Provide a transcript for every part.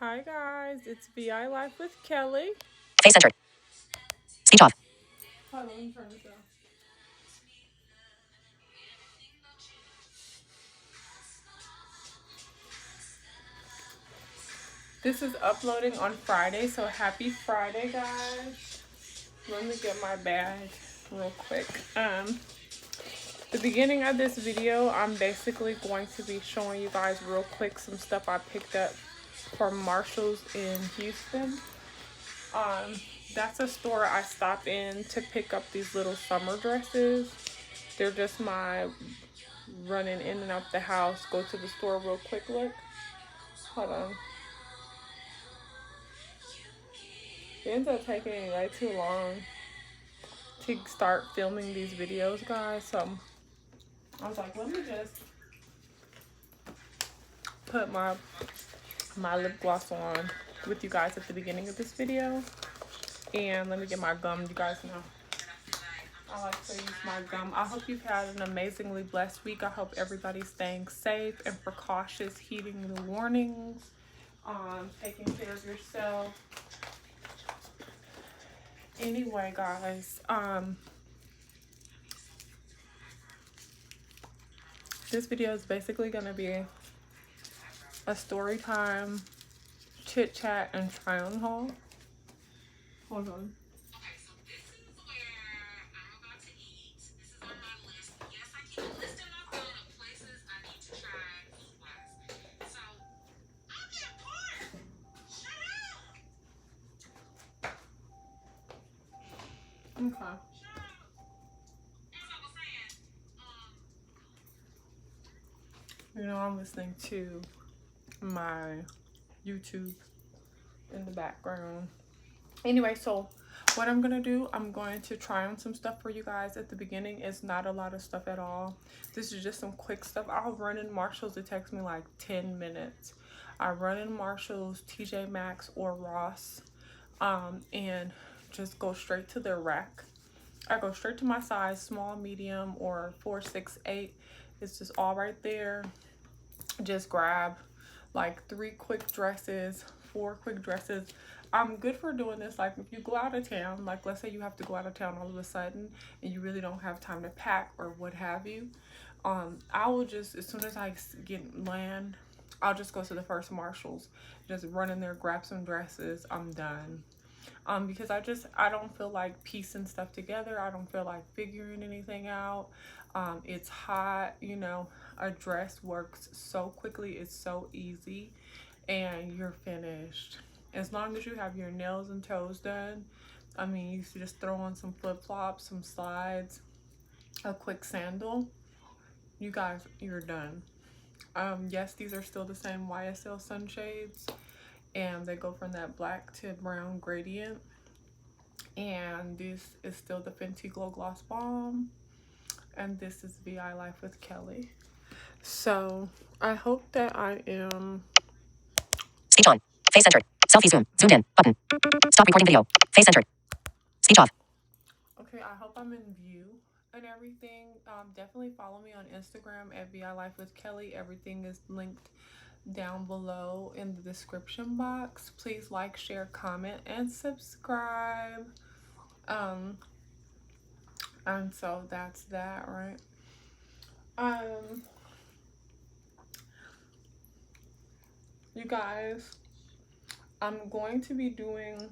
Hi guys, it's VI Life with Kelly. Face centered. Speech off. Hold on, let me turn this off. This is uploading on Friday, so happy Friday, guys. Let me get my bag real quick. The beginning of this video, I'm basically going to be showing you guys real quick some stuff I picked up from Marshall's in Houston. That's a store I stopped in to pick up these little summer dresses. They're just my running in and out the house, go to the store real quick look. Hold on. It ends up taking way too long to start filming these videos, guys. So I was like, let me just put my lip gloss on with you guys at the beginning of this video. And let me get my gum. You guys know I like to use my gum. I hope you've had an amazingly blessed week. I hope everybody's staying safe and precautious, heeding the warnings, taking care of yourself. Anyway, guys, this video is basically going to be a story time, chit chat, and try on haul. Hold on. Okay. You know, I'm listening to my YouTube in the background. Anyway, so what I'm gonna do, I'm going to try on some stuff for you guys at the beginning. It's not a lot of stuff at all. This is just some quick stuff. I'll run in Marshall's. It takes me like 10 minutes. I run in Marshall's, TJ Maxx, or Ross, and just go straight to their rack. I go straight to my size, small, medium, or 4, 6, 8. It's just all right there. Just grab like 3 quick dresses, 4 quick dresses. I'm good for doing this like if you go out of town, like let's say you have to go out of town all of a sudden and you really don't have time to pack or what have you. I will just, as soon as I get land, I'll just go to the first Marshall's, just run in there, grab some dresses. I'm done. Because I don't feel like piecing stuff together. I don't feel like figuring anything out. It's hot, you know, a dress works so quickly. It's so easy and you're finished. As long as you have your nails and toes done. I mean, you should just throw on some flip-flops, some slides, a quick sandal. You guys, you're done. Yes, these are still the same YSL sunshades, and they go from that black to brown gradient. And this is still the Fenty Glow Gloss Balm, and this is VI Life with Kelly. So I hope that I am. Speech on. Face centered. Selfie zoom. Zoomed in. Button. Stop recording video. Face centered. Speech off. Okay, I hope I'm in view and everything. Definitely follow me on Instagram at VI Life with Kelly. Everything is linked down below in the description box. Please like, share, comment, and subscribe. And so that's that, right? You guys, I'm going to be doing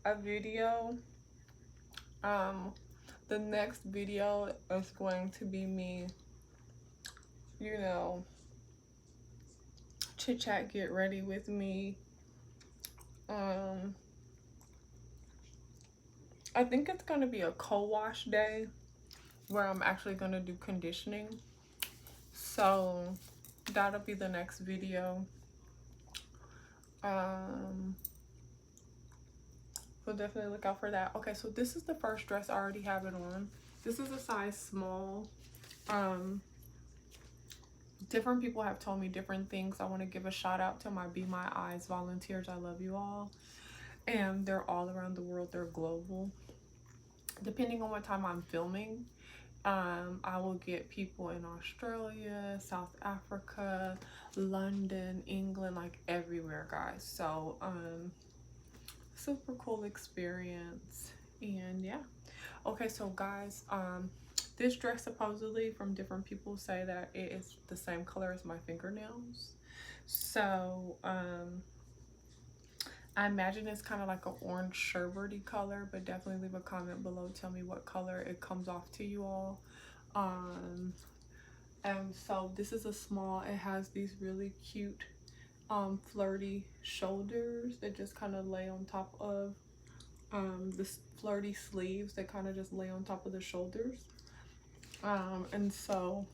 a video. The next video is going to be me, you know, chit chat, get ready with me. I think it's gonna be a co-wash day where I'm actually gonna do conditioning. So that'll be the next video. So definitely look out for that. Okay, so this is the first dress. I already have it on. This is a size small. Different people have told me different things. I want to give a shout out to my Be My Eyes volunteers. I love you all. And they're all around the world. They're global. Depending on what time I'm filming, I will get people in Australia, South Africa, London, England, like everywhere, guys. So super cool experience. And yeah, okay, so guys, this dress supposedly from different people say that it is the same color as my fingernails. So I imagine it's kind of like an orange sherbety color, but definitely leave a comment below, tell me what color it comes off to you all. And so this is a small. It has these really cute flirty shoulders that just kind of lay on top of the flirty sleeves that kind of just lay on top of the shoulders. And so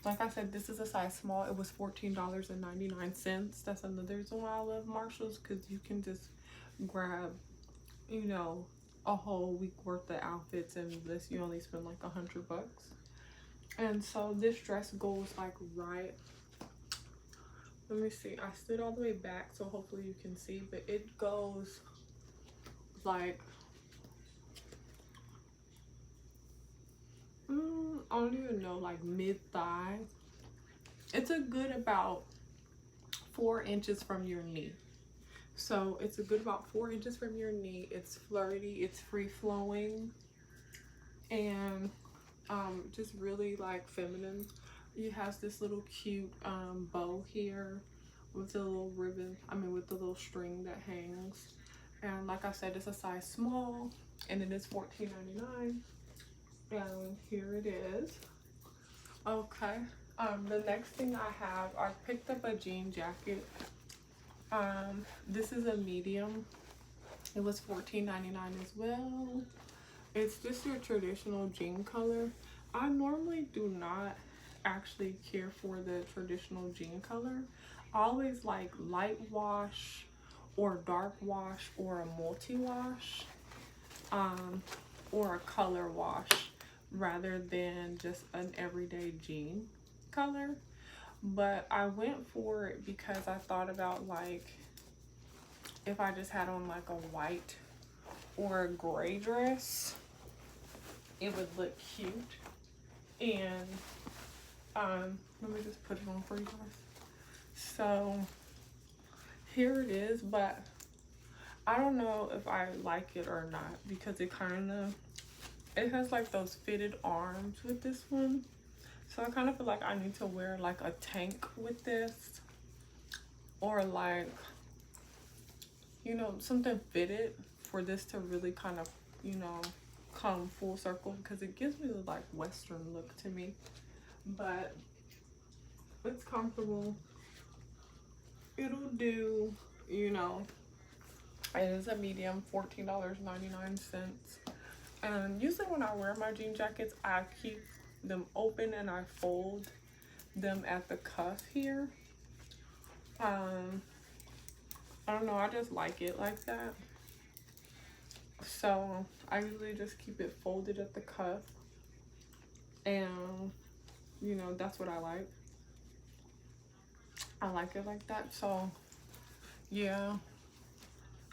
like I said, this is a size small. It was $14.99. That's another reason why I love Marshalls, because you can just grab, you know, a whole week worth of outfits, and this you only spend like $100. And so this dress goes like right, let me see, I stood all the way back so hopefully you can see, but it goes like I don't even know, like mid-thigh. It's a good about 4 inches from your knee. So it's a good about 4 inches from your knee. It's flirty, it's free flowing, and just really like feminine. It has this little cute bow here with the little ribbon, with the little string that hangs. And like I said, it's a size small, and it is $14.99. And here it is. Okay. The next thing I picked up a jean jacket. This is a medium. It was $14.99 as well. It's just your traditional jean color. I normally do not actually care for the traditional jean color. I always like light wash or dark wash or a multi-wash, or a color wash rather than just an everyday jean color. But I went for it because I thought about like if I just had on like a white or a gray dress, it would look cute. And let me just put it on for you guys. So here it is, but I don't know if I like it or not, because it has like those fitted arms with this one. So I kind of feel like I need to wear like a tank with this, or like, you know, something fitted for this to really kind of, you know, come full circle, because it gives me the like Western look to me. But it's comfortable. It'll do, you know. It is a medium, $14.99. And usually when I wear my jean jackets, I keep them open and I fold them at the cuff here. I don't know, I just like it like that. So I usually just keep it folded at the cuff, and you know, that's what I like. I like it like that. So yeah,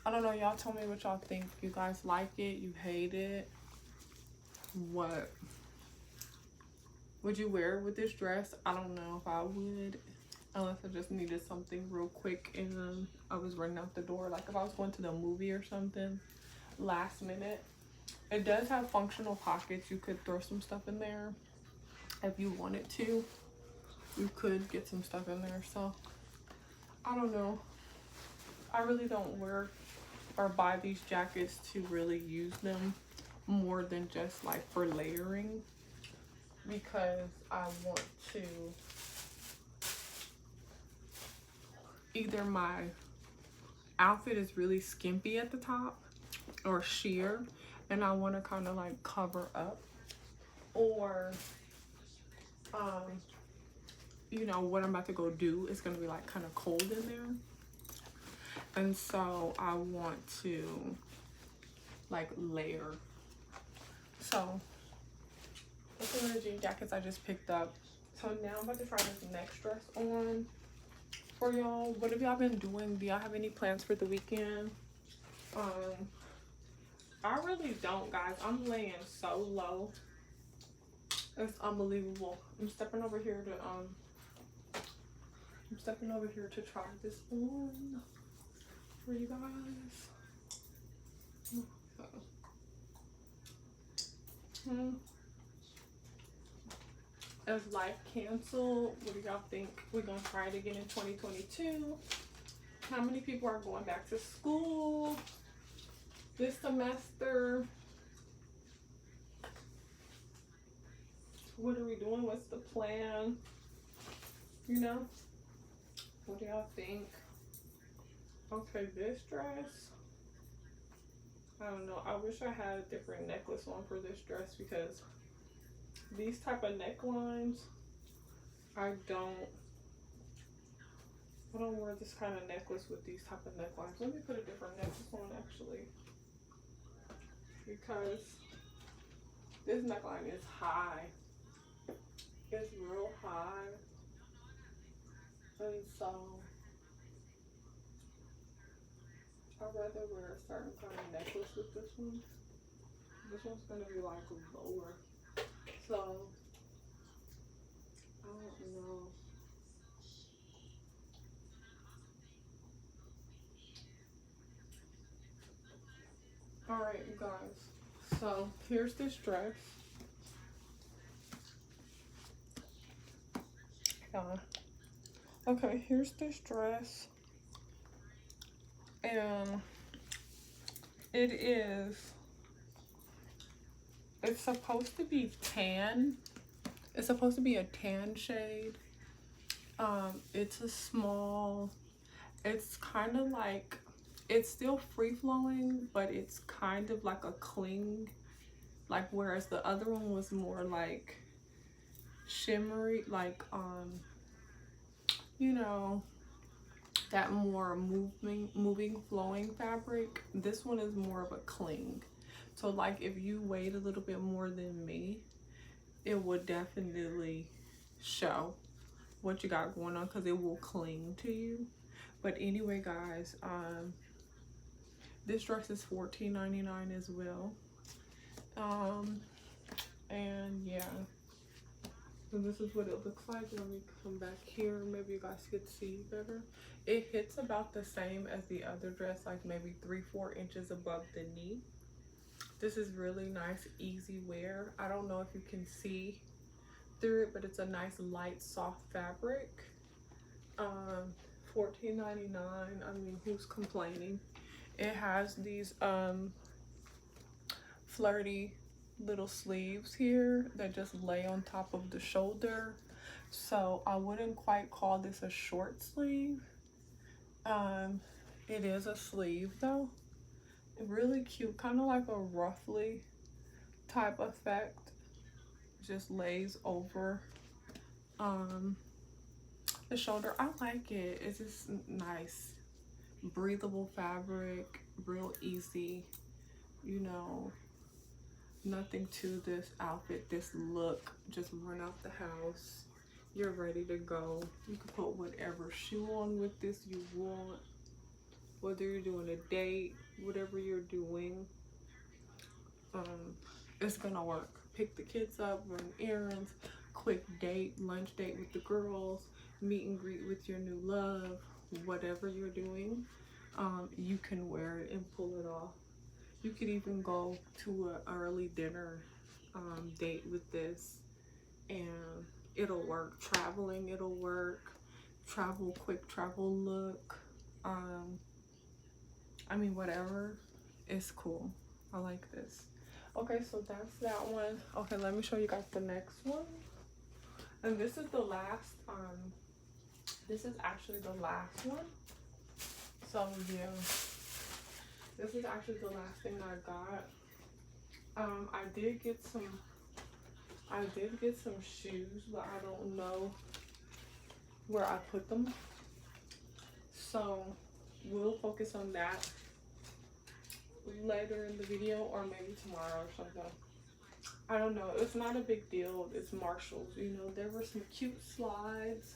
I don't know, y'all tell me what y'all think. You guys like it? You hate it? What would you wear with this dress? I don't know if I would, unless I just needed something real quick and I was running out the door, like if I was going to the movie or something last minute. It does have functional pockets. You could throw some stuff in there if you wanted to. You could get some stuff in there. So I don't know, I really don't wear or buy these jackets to really use them more than just like for layering, because I want to, either my outfit is really skimpy at the top or sheer and I want to kind of like cover up, or you know, what I'm about to go do is going to be like kind of cold in there, and so I want to like layer. So these are the jean jackets I just picked up. So now I'm about to try this next dress on for y'all. What have y'all been doing? Do y'all have any plans for the weekend? I really don't, guys. I'm laying so low. It's unbelievable. I'm stepping over here to I'm stepping over here to try this on for you guys. As life canceled, what do y'all think? We're gonna try it again in 2022. How many people are going back to school this semester? What are we doing? What's the plan? You know? What do y'all think? Okay, this dress. I don't know. I wish I had a different necklace on for this dress because these type of necklines, I don't wear this kind of necklace with these type of necklines. Let me put a different necklace on actually, because this neckline is high. It's real high, and so I'd rather wear a certain kind of necklace with this one. This one's gonna be like lower, so I don't know. All right, you guys. So here's this dress. Okay, here's this dress, and it's supposed to be tan. It's supposed to be a tan shade. It's a small, it's kind of like, it's still free flowing, but it's kind of like a cling, like whereas the other one was more like shimmery, like you know, that more moving flowing fabric. This one is more of a cling. So like if you weighed a little bit more than me, it would definitely show what you got going on because it will cling to you. But anyway, guys, this dress is $14.99 as well. And yeah, so this is what it looks like. Let me come back here, maybe you guys could see better. It hits about the same as the other dress, like maybe 3-4 inches above the knee. This is really nice, easy wear. I don't know if you can see through it, but it's a nice light soft fabric. $14.99. I mean, who's complaining? It has these flirty little sleeves here that just lay on top of the shoulder, so I wouldn't quite call this a short sleeve. It is a sleeve though. Really cute, kind of like a ruffly type effect. Just lays over the shoulder. I like it. It's just nice, breathable fabric, real easy, you know, nothing to this outfit, this look. Just run out the house, you're ready to go. You can put whatever shoe on with this you want, whether you're doing a date, whatever you're doing, it's gonna work. Pick the kids up, run errands, quick date, lunch date with the girls, meet and greet with your new love, whatever you're doing, you can wear it and pull it off. You could even go to an early dinner date with this and it'll work. Traveling, it'll work. Travel, quick travel look. I mean, whatever, it's cool. I like this. Okay, so that's that one. Okay, let me show you guys the next one. And this is the last, this is actually the last one. So yeah, this is actually the last thing I got. I did get some shoes, but I don't know where I put them. So we'll focus on that later in the video, or maybe tomorrow or something. I don't know. It's not a big deal. It's Marshalls, you know. There were some cute slides.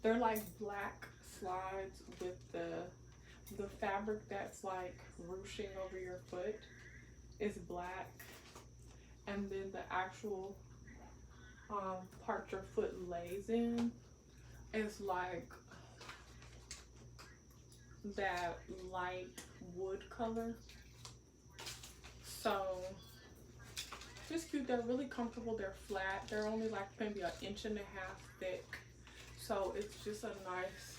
They're like black slides with the fabric that's like ruching over your foot is black, and then the actual part your foot lays in is like that light wood color. So just cute. They're really comfortable. They're flat. They're only like maybe 1.5 inches thick. So it's just a nice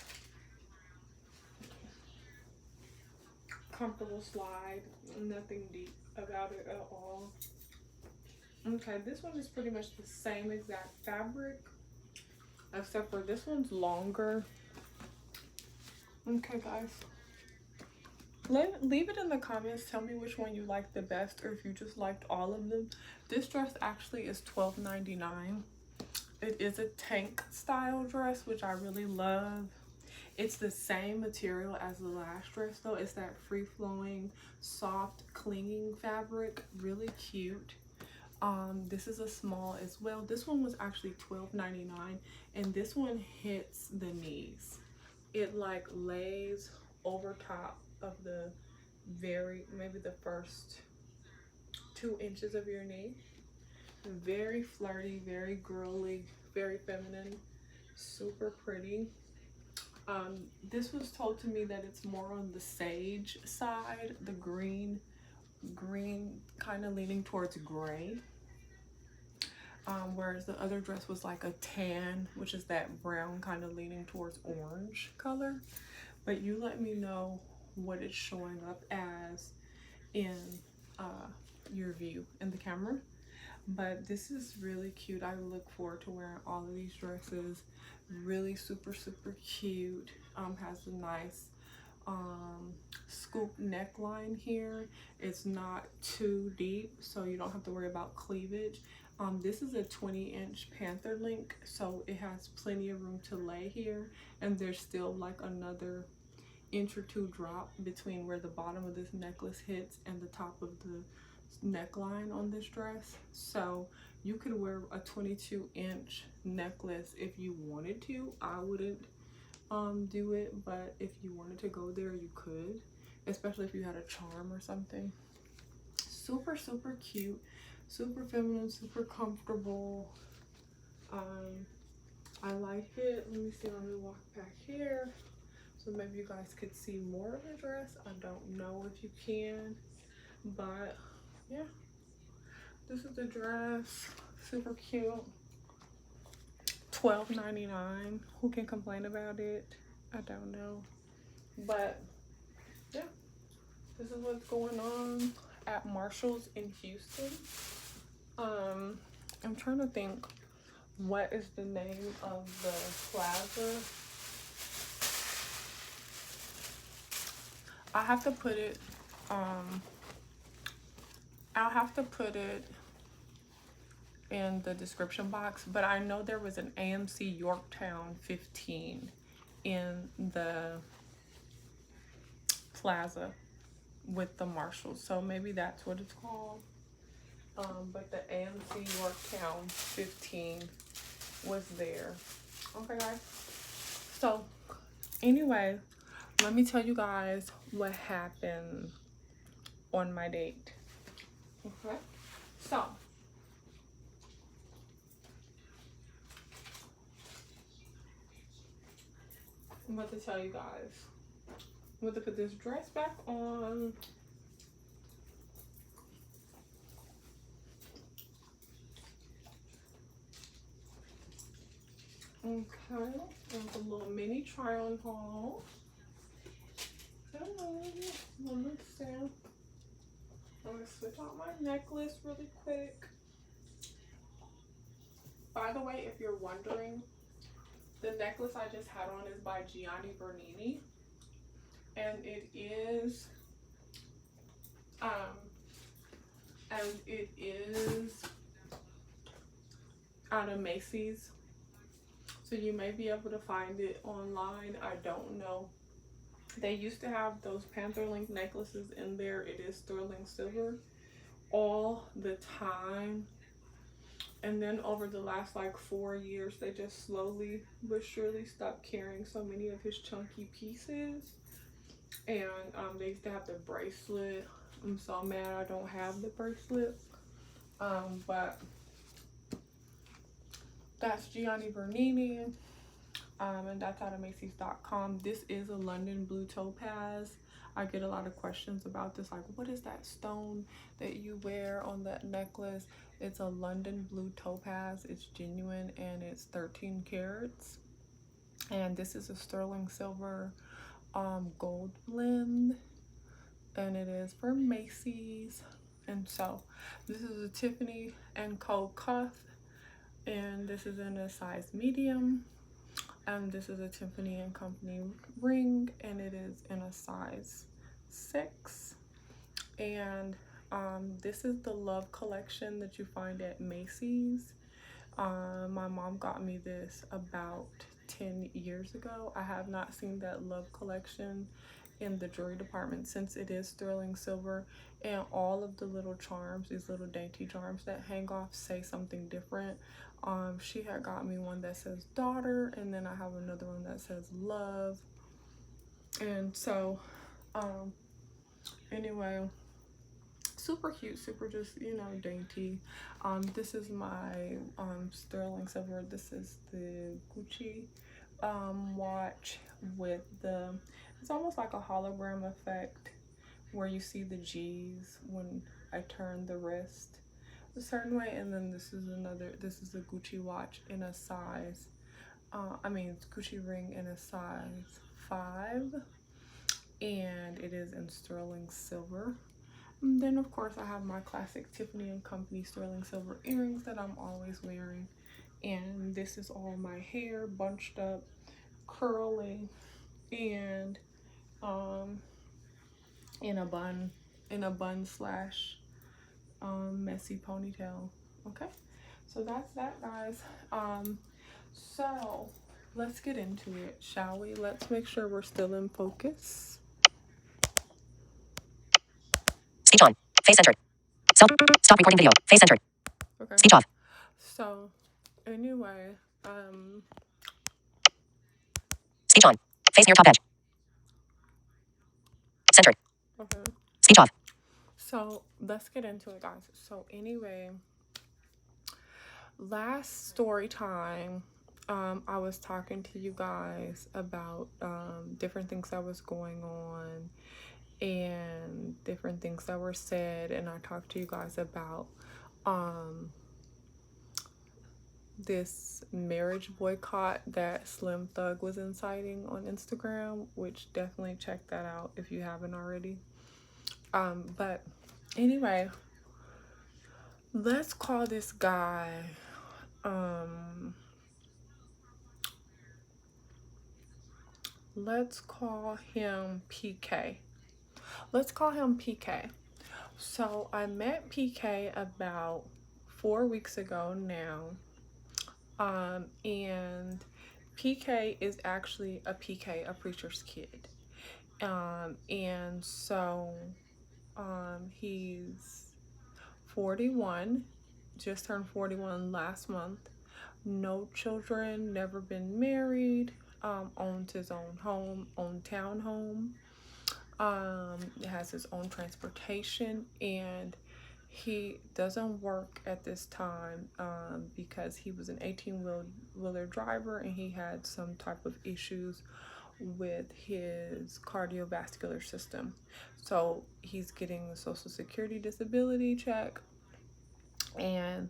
comfortable slide. Nothing deep about it at all. Okay, this one is pretty much the same exact fabric, except for this one's longer. Okay, guys. Leave it in the comments. Tell me which one you like the best, or if you just liked all of them. This dress actually is $12.99. It is a tank style dress, which I really love. It's the same material as the last dress though. It's that free-flowing, soft, clinging fabric. Really cute. This is a small as well. This one was actually $12.99, and this one hits the knees. It like lays over top of the maybe the first 2 inches of your knee. Very flirty, very girly, very feminine, super pretty. This was told to me that it's more on the sage side, the green kind of leaning towards gray. Whereas the other dress was like a tan, which is that brown kind of leaning towards orange color. But you let me know what it's showing up as in your view in the camera. But this is really cute. I look forward to wearing all of these dresses. Really super cute. Has a nice scoop neckline here. It's not too deep, so you don't have to worry about cleavage. This is a 20-inch panther link, so it has plenty of room to lay here, and there's still like another 1 or 2 inch drop between where the bottom of this necklace hits and the top of the neckline on this dress. So you could wear a 22-inch necklace if you wanted to. I wouldn't do it, but if you wanted to go there, you could, especially if you had a charm or something. Super cute, super feminine, super comfortable. I like it. Let me see. Let me walk back here so maybe you guys could see more of the dress. I don't know if you can, but yeah, this is the dress. Super cute. $12.99. Who can complain about it? I don't know, but yeah, this is what's going on at Marshall's in Houston. I'm trying to think what is the name of the plaza. I have to put it I'll have to put it in the description box, but I know there was an AMC Yorktown 15 in the plaza with the Marshalls, so maybe that's what it's called. But the AMC Yorktown 15 was there. Okay, guys. So anyway, let me tell you guys what happened on my date. Okay, so I'm about to tell you guys. I'm about to put this dress back on. Okay, there's a little mini try on haul. I'm gonna switch out my necklace really quick. By the way, if you're wondering, the necklace I just had on is by Gianni Bernini, and it is out of Macy's, so you may be able to find it online. I don't know. They used to have those Panther Link necklaces in there. It is sterling silver all the time, and then over the last like 4 years, they just slowly but surely stopped carrying so many of his chunky pieces. And they used to have the bracelet. I'm so mad I don't have the bracelet. But That's Gianni Bernini. And that's out of Macy's.com. This is a London blue topaz. I get a lot of questions about this, like, what is that stone that you wear on that necklace? It's a London blue topaz. It's genuine and it's 13 carats. And this is a sterling silver gold blend, and it is from Macy's. And so this is a Tiffany and Co. cuff, and this is in a size medium. This is a Tiffany and Company ring, and it is in a size 6. And this is the Love collection that you find at Macy's. My mom got me this about 10 years ago. I have not seen that Love collection in the jewelry department since it is sterling silver, and all of the little charms, these little dainty charms that hang off, say something different. She had got me one that says daughter, and then I have another one that says love. And so anyway, super cute, super just, you know, dainty. This is my sterling silver. This is the Gucci watch with the, it's almost like a hologram effect where you see the G's when I turn the wrist a certain way. And then this is another, this is a Gucci watch in a size it's Gucci ring in a size 5, and it is in sterling silver. And then of course I have my classic Tiffany and Company sterling silver earrings that I'm always wearing. And this is all my hair bunched up, curly, and in a bun slash messy ponytail. Okay, so that's that, guys. So let's get into it, shall we? Let's make sure we're still in focus. Speech on. Face centered. Stop recording video. Face centered. Okay. Speech off. So anyway, Speech on. Face near top edge. Centered. okay. Speech off. So let's get into it, guys. So anyway, last story time, I was talking to you guys about different things that was going on and different things that were said, and I talked to you guys about this marriage boycott that Slim Thug was inciting on Instagram, which definitely check that out if you haven't already. But anyway, let's call this guy let's call him PK. Let's call him PK. So I met PK about 4 weeks ago now. And PK is actually a PK, a preacher's kid. And so he's 41, just turned 41 last month. No children, never been married, owns his own home, own townhome, has his own transportation, and he doesn't work at this time because he was an 18-wheeler driver, and he had some type of issues with his cardiovascular system. So he's getting a Social Security disability check and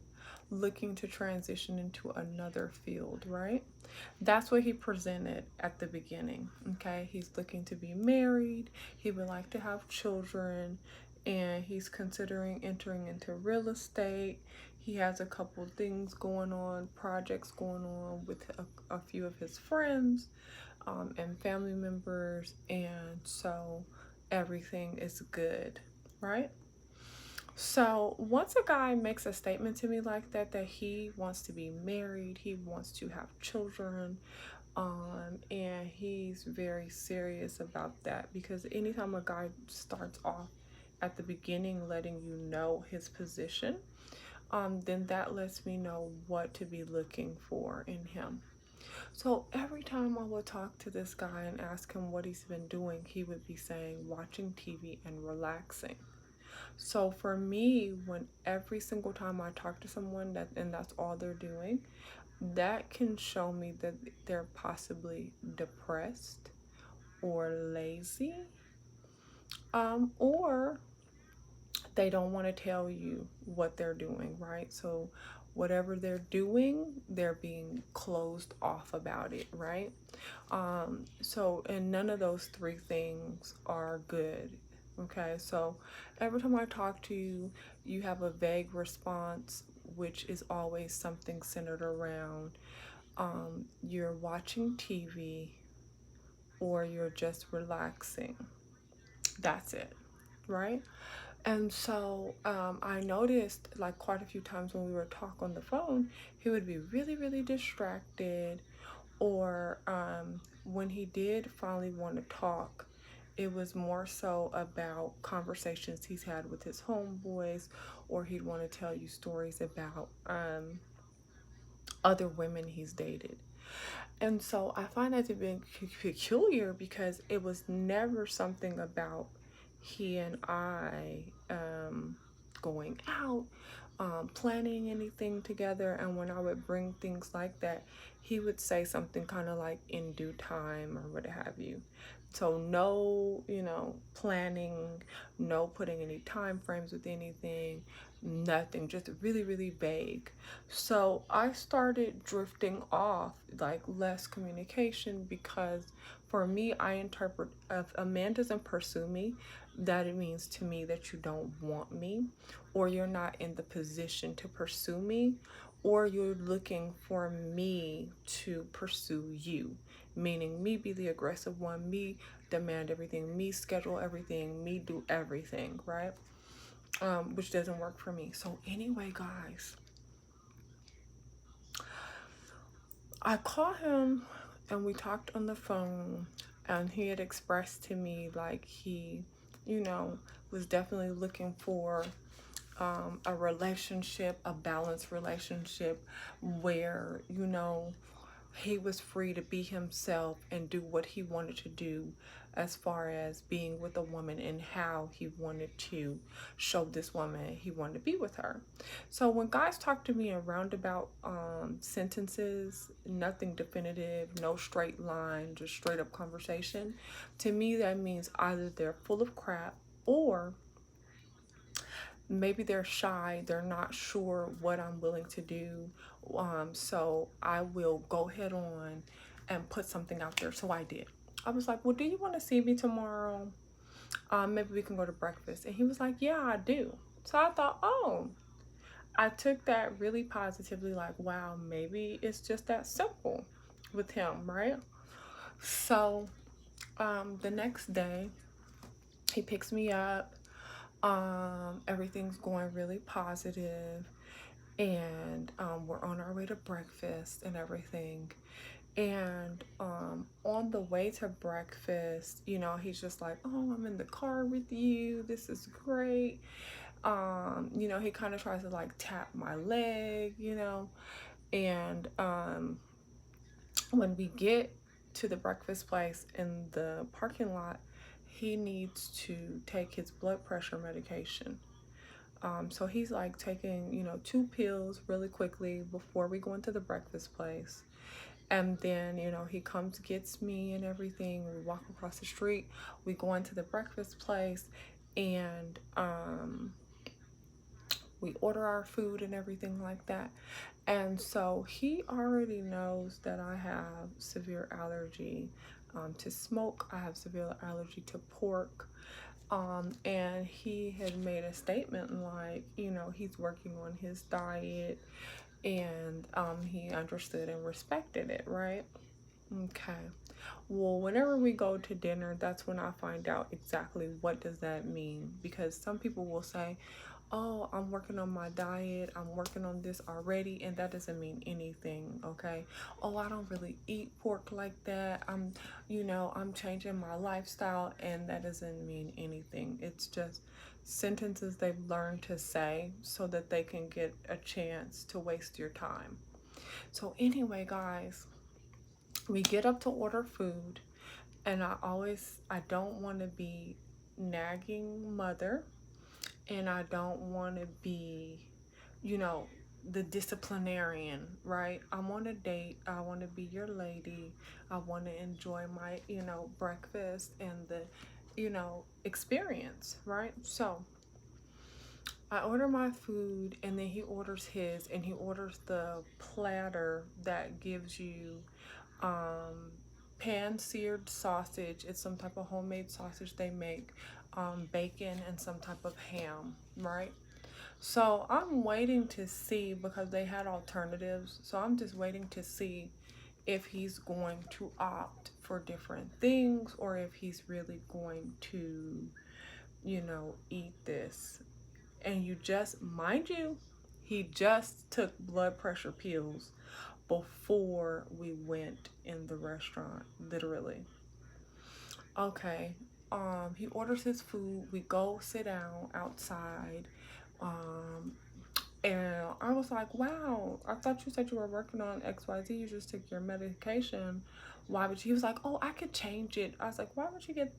looking to transition into another field, right? That's what he presented at the beginning. Okay, he's looking to be married, he would like to have children, and he's considering entering into real estate. He has a couple things going on, projects going on with a few of his friends and family members, and so everything is good, right? So once a guy makes a statement to me like that, that he wants to be married, he wants to have children, and he's very serious about that, because anytime a guy starts off at the beginning letting you know his position, then that lets me know what to be looking for in him. So every time I would talk to this guy and ask him what he's been doing, he would be saying watching TV and relaxing. So for me, when every single time I talk to someone and that's all they're doing, that can show me that they're possibly depressed or lazy, or they don't want to tell you what they're doing, right? So whatever they're doing, they're being closed off about it, right? And none of those three things are good. Okay, so every time I talk to you, you have a vague response, which is always something centered around you're watching TV or you're just relaxing. That's it, right? And so I noticed like quite a few times when we would talk on the phone, he would be really, really distracted. Or when he did finally want to talk, it was more so about conversations he's had with his homeboys, or he'd want to tell you stories about other women he's dated. And so I find that to be peculiar because it was never something about he and I going out, planning anything together. And when I would bring things like that, he would say something kind of like in due time or what have you. So no, planning, no putting any time frames with anything, nothing, just really, really vague. So I started drifting off, like less communication, because for me, I interpret if a man doesn't pursue me, that it means to me that you don't want me, or you're not in the position to pursue me, or you're looking for me to pursue you, meaning me be the aggressive one, me demand everything, me schedule everything, me do everything, right? Which doesn't work for me. So anyway, guys, I called him and we talked on the phone, and he had expressed to me like he, you know, was definitely looking for a relationship, a balanced relationship where, he was free to be himself and do what he wanted to do as far as being with a woman and how he wanted to show this woman he wanted to be with her. So when guys talk to me in roundabout sentences, nothing definitive, no straight line, just straight up conversation, to me that means either they're full of crap, or maybe they're shy, they're not sure what I'm willing to do. So I will go head on and put something out there. So I did. I was like, well, do you want to see me tomorrow? Maybe we can go to breakfast. And he was like, yeah, I do. So I thought, oh, I took that really positively, like, wow, maybe it's just that simple with him, right? So the next day, he picks me up. Everything's going really positive, and we're on our way to breakfast and everything. And on the way to breakfast, he's just like, oh, I'm in the car with you, this is great. He kind of tries to like tap my leg, and when we get to the breakfast place in the parking lot, he needs to take his blood pressure medication. So he's like taking, 2 pills really quickly before we go into the breakfast place. And then, he comes, gets me and everything. We walk across the street, we go into the breakfast place, and we order our food and everything like that. And so he already knows that I have severe allergy to smoke. I have severe allergy to pork. And he had made a statement like, he's working on his diet, and he understood and respected it, right? Okay. Well, whenever we go to dinner, that's when I find out exactly what does that mean, because some people will say, oh, I'm working on my diet, I'm working on this already, and that doesn't mean anything, okay? Oh, I don't really eat pork like that. I'm changing my lifestyle, and that doesn't mean anything. It's just sentences they've learned to say so that they can get a chance to waste your time. So anyway, guys, we get up to order food, and I don't want to be nagging mother, and I don't want to be, you know, the disciplinarian, right? I'm on a date. I want to be your lady. I want to enjoy my, breakfast and the, experience, right? So I order my food and then he orders his and he orders the platter that gives you um, pan seared sausage. It's some type of homemade sausage they make, bacon, and some type of ham, right? So I'm waiting to see because they had alternatives. So I'm just waiting to see if he's going to opt for different things or if he's really going to, eat this. And mind you, he just took blood pressure pills before we went in the restaurant, literally. Okay. He orders his food. We go sit down outside. Um, and I was like, wow, I thought you said you were working on XYZ. You just took your medication. Why would you? He was like, oh, I could change it. I was like, why would you get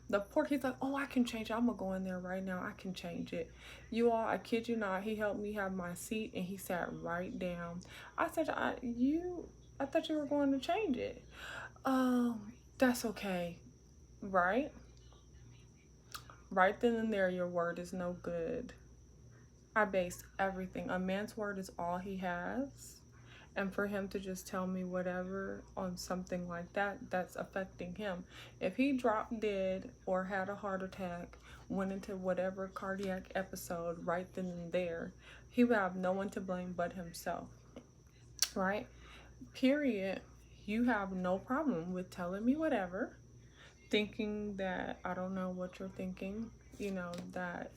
the pork? He's like, oh, I can change it. I'm going to go in there right now. I can change it. You all, I kid you not, he helped me have my seat and he sat right down. I said, I thought you were going to change it. That's okay, right? Right then and there, your word is no good. I base everything. A man's word is all he has. And for him to just tell me whatever on something like that, that's affecting him. If he dropped dead or had a heart attack, went into whatever cardiac episode right then and there, he would have no one to blame but himself, right? Period. You have no problem with telling me whatever, thinking that I don't know what you're thinking, that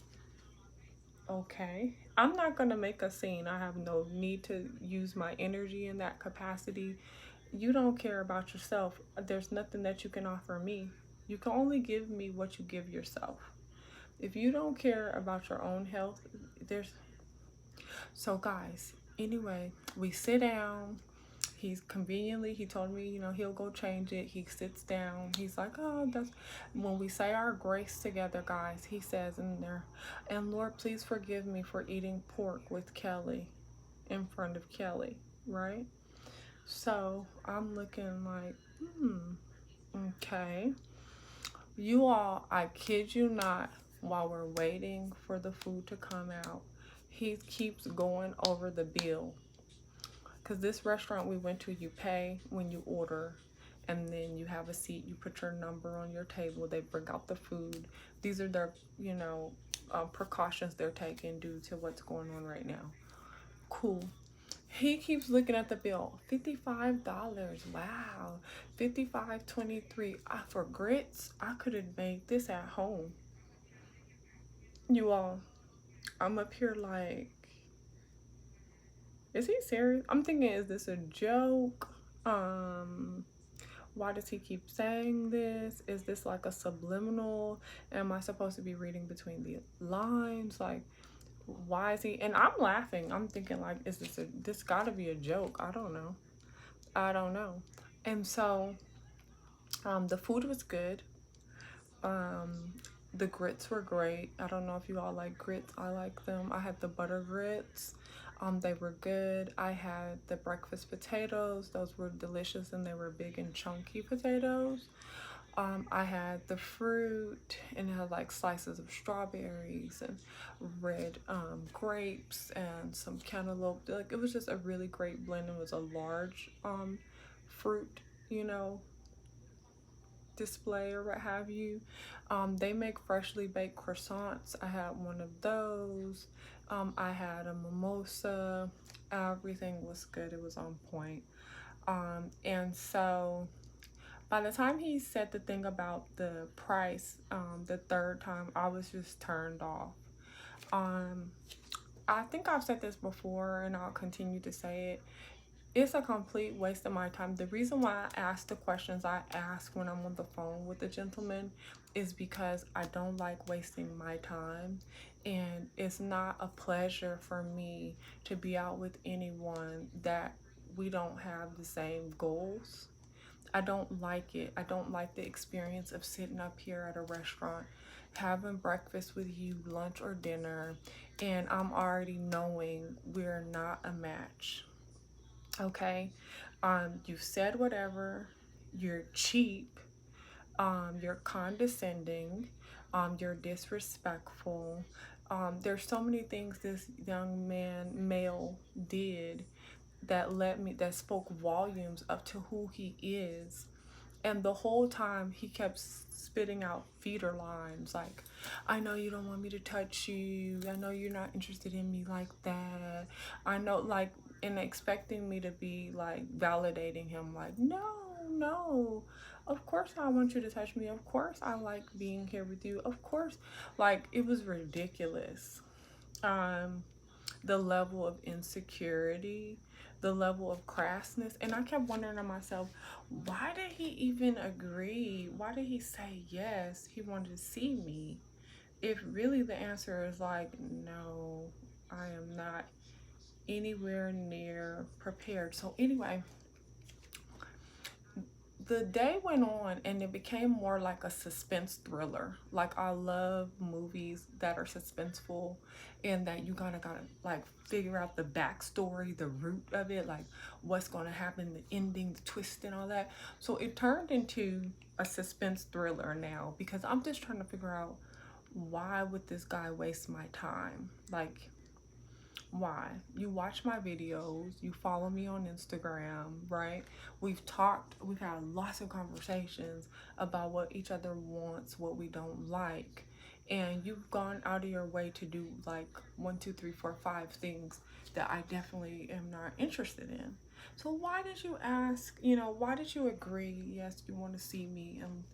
okay. I'm not going to make a scene. I have no need to use my energy in that capacity. You don't care about yourself. There's nothing that you can offer me. You can only give me what you give yourself. If you don't care about your own health, there's. So, guys, anyway, we sit down. He told me, he'll go change it. He sits down. He's like, oh, that's when we say our grace together, guys. He says in there, and Lord, please forgive me for eating pork with Kelly in front of Kelly, right? So I'm looking like, okay. You all, I kid you not, while we're waiting for the food to come out, he keeps going over the bill. Because this restaurant we went to, you pay when you order, and then you have a seat. You put your number on your table. They bring out the food. These are their, precautions they're taking due to what's going on right now. Cool. He keeps looking at the bill. $55. Wow. 55.23. For grits, I could have made this at home. You all, I'm up here like, is he serious? I'm thinking, is this a joke? Why does he keep saying this? Is this like a subliminal? Am I supposed to be reading between the lines? Like, why is he? And I'm laughing. I'm thinking like, this gotta be a joke. I don't know. And so, the food was good. Um, the grits were great. I don't know if you all like grits. I like them. I had the butter grits. They were good. I had the breakfast potatoes. Those were delicious and they were big and chunky potatoes. I had the fruit and it had like slices of strawberries and red grapes and some cantaloupe. Like it was just a really great blend. It was a large fruit, display or what have you. They make freshly baked croissants. I had one of those. I had a mimosa. Everything was good. It was on point. And so by the time he said the thing about the price, the third time, I was just turned off. I think I've said this before and I'll continue to say it. It's a complete waste of my time. The reason why I ask the questions I ask when I'm on the phone with the gentleman is because I don't like wasting my time. And it's not a pleasure for me to be out with anyone that we don't have the same goals. I don't like it. I don't like the experience of sitting up here at a restaurant, having breakfast with you, lunch or dinner, and I'm already knowing we're not a match. Okay? You said whatever, you're cheap, you're condescending, you're disrespectful. There's so many things this young man, male, did that spoke volumes up to who he is. And the whole time he kept spitting out feeder lines like, I know you don't want me to touch you. I know you're not interested in me like that. I know, like, and expecting me to be like validating him, like, no, no. Of course I want you to touch me. Of course I like being here with you. Of course. Like, it was ridiculous. Um, the level of insecurity, the level of crassness. And I kept wondering to myself, why did he even agree? Why did he say yes? He wanted to see me. If really the answer is like, no, I am not anywhere near prepared. So, anyway, the day went on and it became more like a suspense thriller. Like, I love movies that are suspenseful and that you gotta like figure out the backstory, the root of it, like what's gonna happen, the ending, the twist and all that. So it turned into a suspense thriller now because I'm just trying to figure out, why would this guy waste my time? Like, why? You watch my videos, you follow me on Instagram, right? We've talked, we've had lots of conversations about what each other wants, what we don't like. And you've gone out of your way to do like 1, 2, 3, 4, 5 things that I definitely am not interested in. So why did you ask, why did you agree, yes, you want to see me and,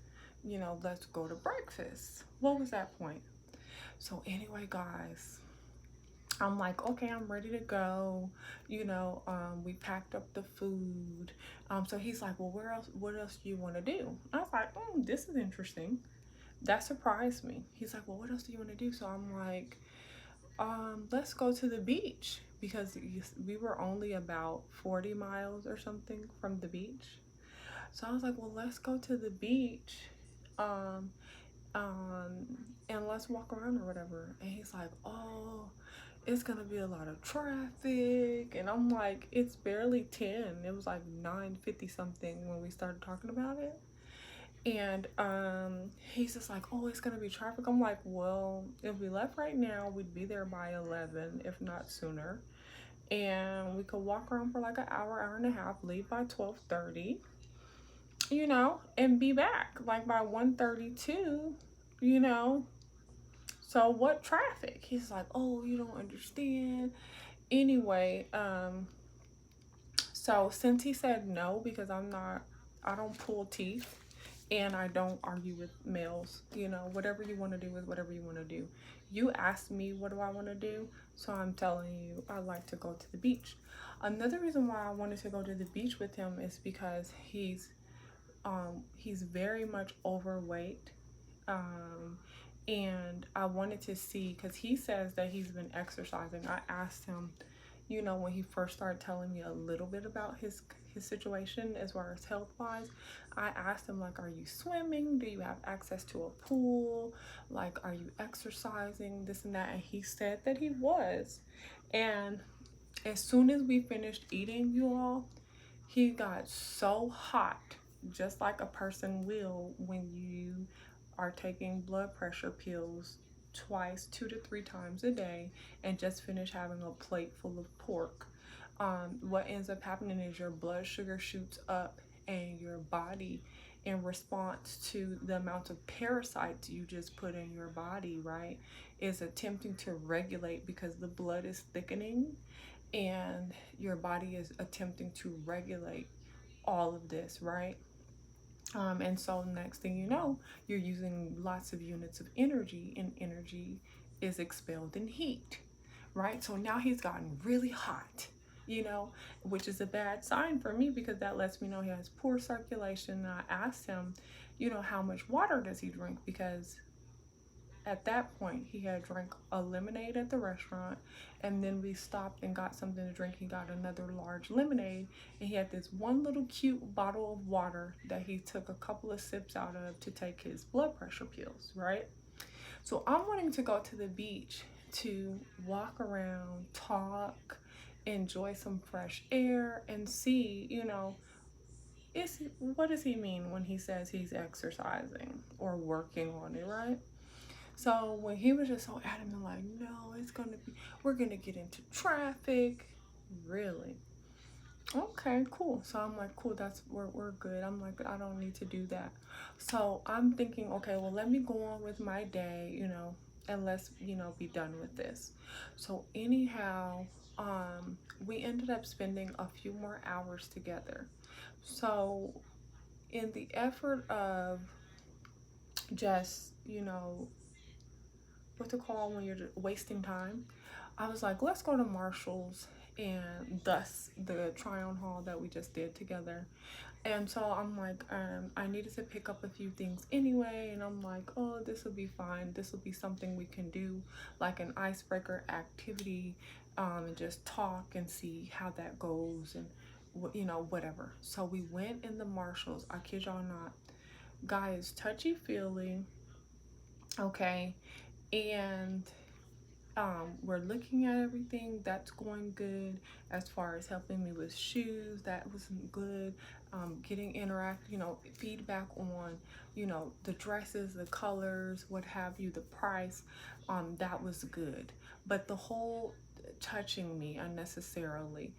let's go to breakfast? What was that point? So anyway, guys, I'm like, okay, I'm ready to go. We packed up the food. So he's like, well, what else do you want to do? I was like, this is interesting. That surprised me. He's like, well, what else do you want to do? So I'm like, let's go to the beach because we were only about 40 miles or something from the beach. So I was like, well, let's go to the beach. Um, um, and let's walk around or whatever. And he's like, oh, it's gonna be a lot of traffic. And I'm like, it's barely 10. It was like 9:50 something when we started talking about it. And he's just like, oh, it's gonna be traffic. I'm like, well, if we left right now, we'd be there by 11, if not sooner. And we could walk around for like an hour, hour and a half, leave by 12:30, and be back like by 1:32, you know. So what traffic? He's like, oh, you don't understand. Anyway, so since he said no, because I don't pull teeth and I don't argue with males, whatever you want to do is whatever you want to do. You asked me, what do I want to do? So I'm telling you, I like to go to the beach. Another reason why I wanted to go to the beach with him is because he's very much overweight. Um, and I wanted to see, because he says that he's been exercising. I asked him, when he first started telling me a little bit about his situation as far as health wise, I asked him, like, are you swimming? Do you have access to a pool? Like, are you exercising? This and that. And he said that he was. And as soon as we finished eating, you all, he got so hot, just like a person will when you are taking blood pressure pills twice, 2 to 3 times a day, and just finish having a plate full of pork. What ends up happening is your blood sugar shoots up, and your body, in response to the amount of parasites you just put in your body, right, is attempting to regulate because the blood is thickening and your body is attempting to regulate all of this, right? And so next thing you know, you're using lots of units of energy, and energy is expelled in heat, right? So now he's gotten really hot, which is a bad sign for me because that lets me know he has poor circulation. And I asked him, how much water does he drink? Because at that point, he had drank a lemonade at the restaurant, and then we stopped and got something to drink. He got another large lemonade, and he had this one little cute bottle of water that he took a couple of sips out of to take his blood pressure pills, right? So I'm wanting to go to the beach to walk around, talk, enjoy some fresh air, and see, what does he mean when he says he's exercising or working on it, right? So when he was just so adamant, like, no, we're gonna get into traffic. Really? Okay, cool. So I'm like, cool, we're good. I'm like, I don't need to do that. So I'm thinking, okay, well, let me go on with my day, and let's, be done with this. So anyhow, we ended up spending a few more hours together. So in the effort of just, what to call when you're wasting time, I was like, let's go to Marshall's and thus the try on haul that we just did together. And so I'm like, I needed to pick up a few things anyway, and I'm like, oh, this will be fine. This will be something we can do, like an icebreaker activity, and just talk and see how that goes, and whatever. So we went in the Marshalls. I kid y'all not, guy is touchy feely, okay, and we're looking at everything that's going good. As far as helping me with shoes, that was good. Getting feedback on the dresses, the colors, what have you, the price, that was good. But the whole touching me unnecessarily,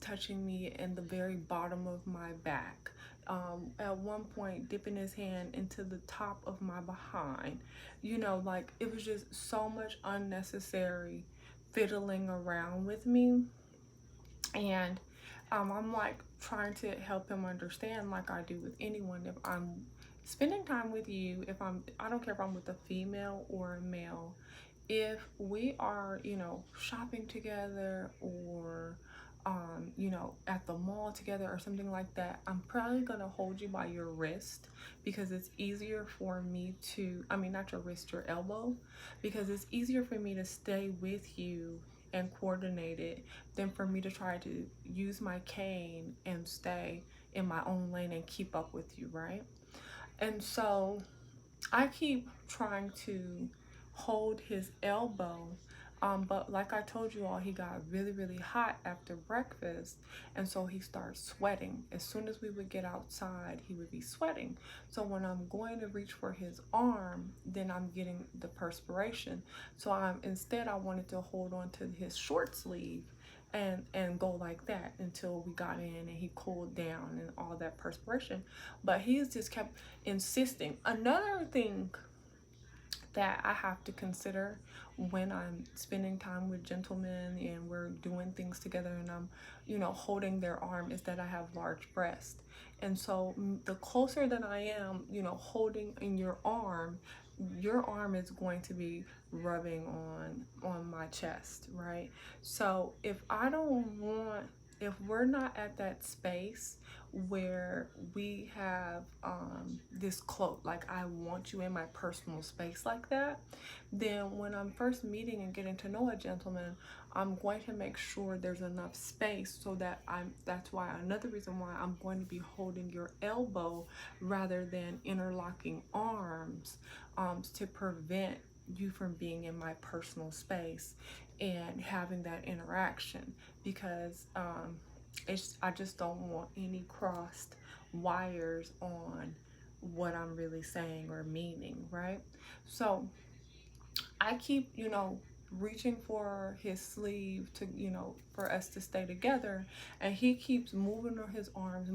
touching me in the very bottom of my back, at one point dipping his hand into the top of my behind, like it was just so much unnecessary fiddling around with me. And I'm like trying to help him understand, like I do with anyone. If I'm spending time with you, I don't care if I'm with a female or a male, if we are, shopping together, or at the mall together or something like that, I'm probably gonna hold you by your wrist, because it's easier for me to, I mean, not your wrist, your elbow, because it's easier for me to stay with you and coordinate it than for me to try to use my cane and stay in my own lane and keep up with you, right? And so I keep trying to hold his elbow, but like I told you all, he got really, really hot after breakfast, and so he started sweating. As soon as we would get outside, he would be sweating. So when I'm going to reach for his arm, then I'm getting the perspiration. So instead I wanted to hold on to his short sleeve and go like that until we got in and he cooled down and all that perspiration. But he's just kept insisting. Another thing that I have to consider when I'm spending time with gentlemen and we're doing things together, and I'm, holding their arm, is that I have large breasts. And so the closer that I am, holding in your arm is going to be rubbing on my chest, right? So if we're not at that space where we have this cloak, like I want you in my personal space like that, then when I'm first meeting and getting to know a gentleman, I'm going to make sure there's enough space, so that that's why, another reason why I'm going to be holding your elbow rather than interlocking arms, to prevent you from being in my personal space and having that interaction, because I just don't want any crossed wires on what I'm really saying or meaning, right? So I keep, reaching for his sleeve to, for us to stay together, and he keeps moving his arms,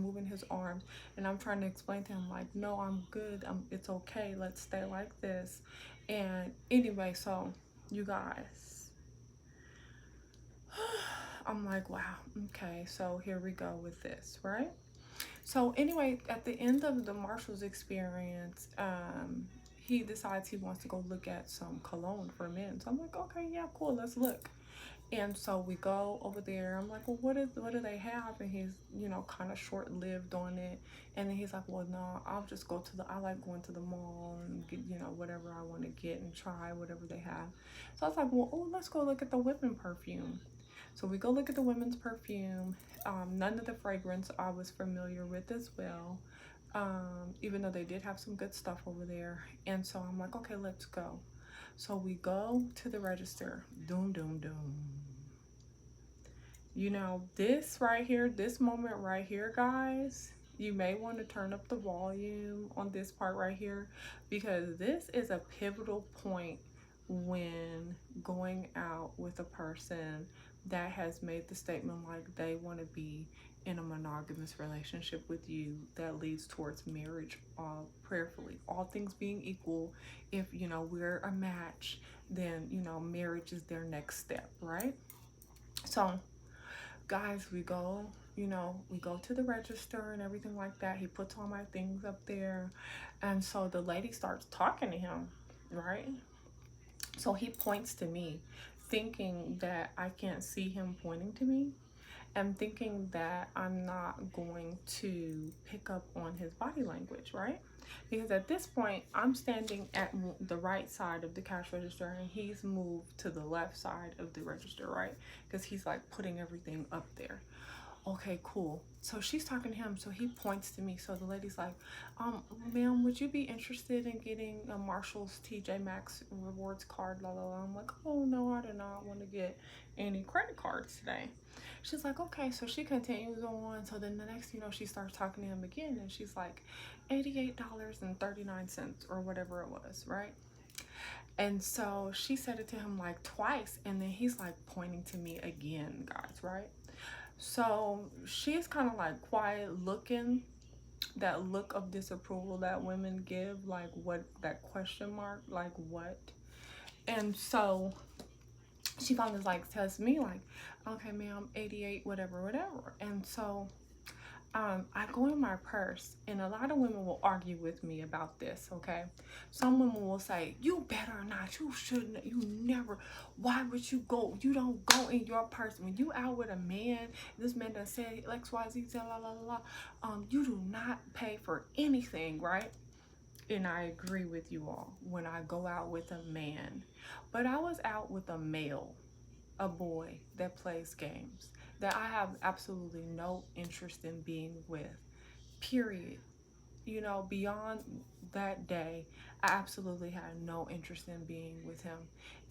and I'm trying to explain to him, like, no, I'm good, it's okay, let's stay like this. And anyway, so you guys, I'm like, wow, okay, so here we go with this, right? So anyway, at the end of the Marshall's experience, he decides he wants to go look at some cologne for men. So I'm like, okay, yeah, cool, let's look. And so we go over there. I'm like, well, what do they have? And he's, you know, kind of short lived on it. And then he's like, well, no, I'll just go to I like going to the mall and get, you know, whatever I want to get and try whatever they have. So I was like, well, oh, let's go look at the women perfume. So we go look at the women's perfume. None of the fragrance I was familiar with as well, even though they did have some good stuff over there. And so I'm like, okay, let's go. So we go to the register. Doom, doom, doom. You know, this right here, this moment right here, guys, you may want to turn up the volume on this part right here, because this is a pivotal point when going out with a person that has made the statement like they want to be in a monogamous relationship with you that leads towards marriage, prayerfully, all things being equal. If, you know, we're a match, then, you know, marriage is their next step, right? So guys, we go, you know, we go to the register and everything like that. He puts all my things up there. And so the lady starts talking to him, right? So he points to me, thinking that I can't see him pointing to me. I'm thinking that I'm not going to pick up on his body language, right? Because at this point, I'm standing at the right side of the cash register and he's moved to the left side of the register, right? Because he's like putting everything up there. Okay, cool. So she's talking to him, so he points to me. So the lady's like, ma'am, would you be interested in getting a Marshall's TJ Maxx rewards card? La la la. I'm like, oh no, I do not want to get any credit cards today. She's like, okay. So she continues on. So then the next, you know, she starts talking to him again, and she's like, $88.39 or whatever it was, right? And so she said it to him like twice, and then he's like pointing to me again, guys, right? So she's kind of like quiet looking, that look of disapproval that women give, like what, that question mark, like what. And so she finally like tells me like, okay, ma'am, 88, whatever, whatever. And so I go in my purse, and a lot of women will argue with me about this, okay? Some women will say, you better not, you shouldn't, you never, why would you go? You don't go in your purse. When you out with a man, this man done said XYZ, la la la la, you do not pay for anything, right? And I agree with you all when I go out with a man. But I was out with a male, a boy that plays games that I have absolutely no interest in being with, period. You know, beyond that day, I absolutely had no interest in being with him.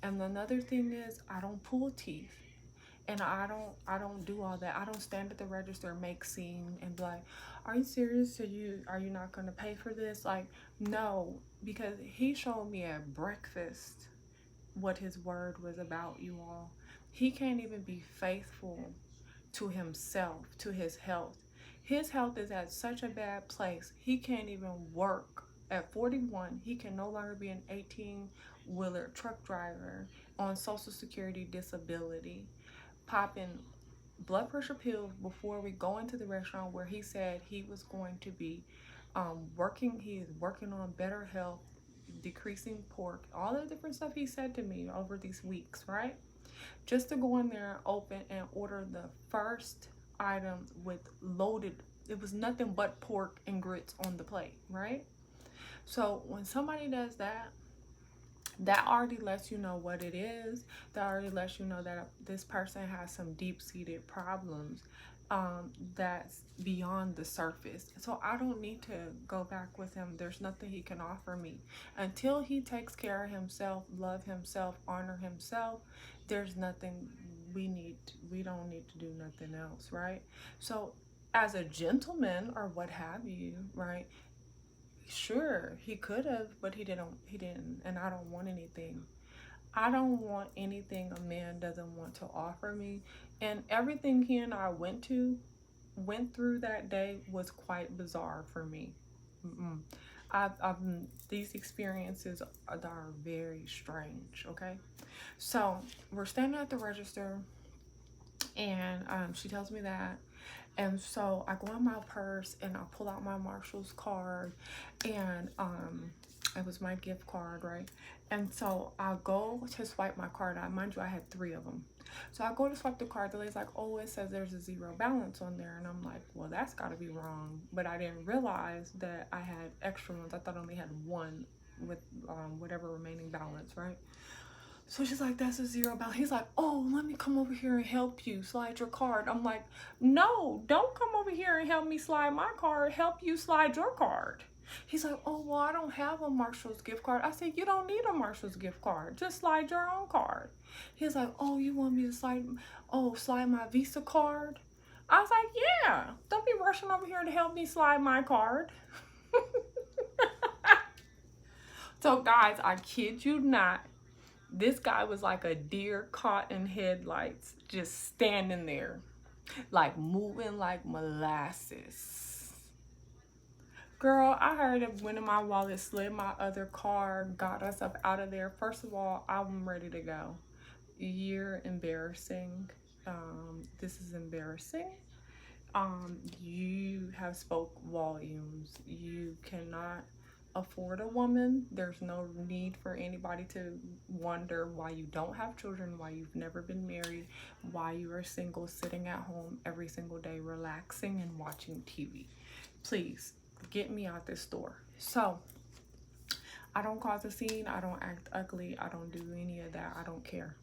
And another thing is, I don't pull teeth. And I don't do all that. I don't stand at the register, make scene, and be like, are you serious? Are you not gonna pay for this? Like, no, because he showed me at breakfast what his word was about, you all. He can't even be faithful to himself, to his health. His health is at such a bad place. He can't even work. At 41, he can no longer be an 18-wheeler truck driver on Social Security disability, popping blood pressure pills before we go into the restaurant, where he said he was going to be working. He is working on better health, decreasing pork, all the different stuff he said to me over these weeks, right? Just to go in there, open, and order the first item with loaded, it was nothing but pork and grits on the plate, right? So when somebody does that, that already lets you know what it is. That already lets you know that this person has some deep-seated problems, that's beyond the surface. So I don't need to go back with him. There's nothing he can offer me until he takes care of himself, love himself, honor himself. There's nothing we don't need to do nothing else, right? So as a gentleman or what have you, right? Sure, he could have, but he didn't, and I don't want anything. I don't want anything a man doesn't want to offer me. And everything he and I went through that day was quite bizarre for me. Mm-mm. I've these experiences are very strange, okay? So we're standing at the register, and she tells me that. And so I go in my purse and I pull out my Marshall's card, and It was my gift card, right? And so I go to swipe my card out. Mind you, I had 3 of them. So I go to swipe the card. The lady's like, oh, it says there's a 0 balance on there. And I'm like, well, that's got to be wrong. But I didn't realize that I had extra ones. I thought I only had one with whatever remaining balance, right? So she's like, that's a 0 balance. He's like, oh, let me come over here and help you slide your card. I'm like, no, don't come over here and help me slide my card. Help you slide your card. He's like, oh, well, I don't have a Marshall's gift card. I said, you don't need a Marshall's gift card. Just slide your own card. He's like, oh, you want me to slide my Visa card? I was like, yeah, don't be rushing over here to help me slide my card. So, guys, I kid you not. This guy was like a deer caught in headlights, just standing there, like moving like molasses. Girl, I heard it went in my wallet, slid my other card, got us up out of there. First of all, I'm ready to go. You're embarrassing. This is embarrassing. You have spoke volumes. You cannot afford a woman. There's no need for anybody to wonder why you don't have children, why you've never been married, why you are single, sitting at home every single day, relaxing and watching TV. Please get me out this store. So I don't cause a scene. I don't act ugly. I don't do any of that. I don't care.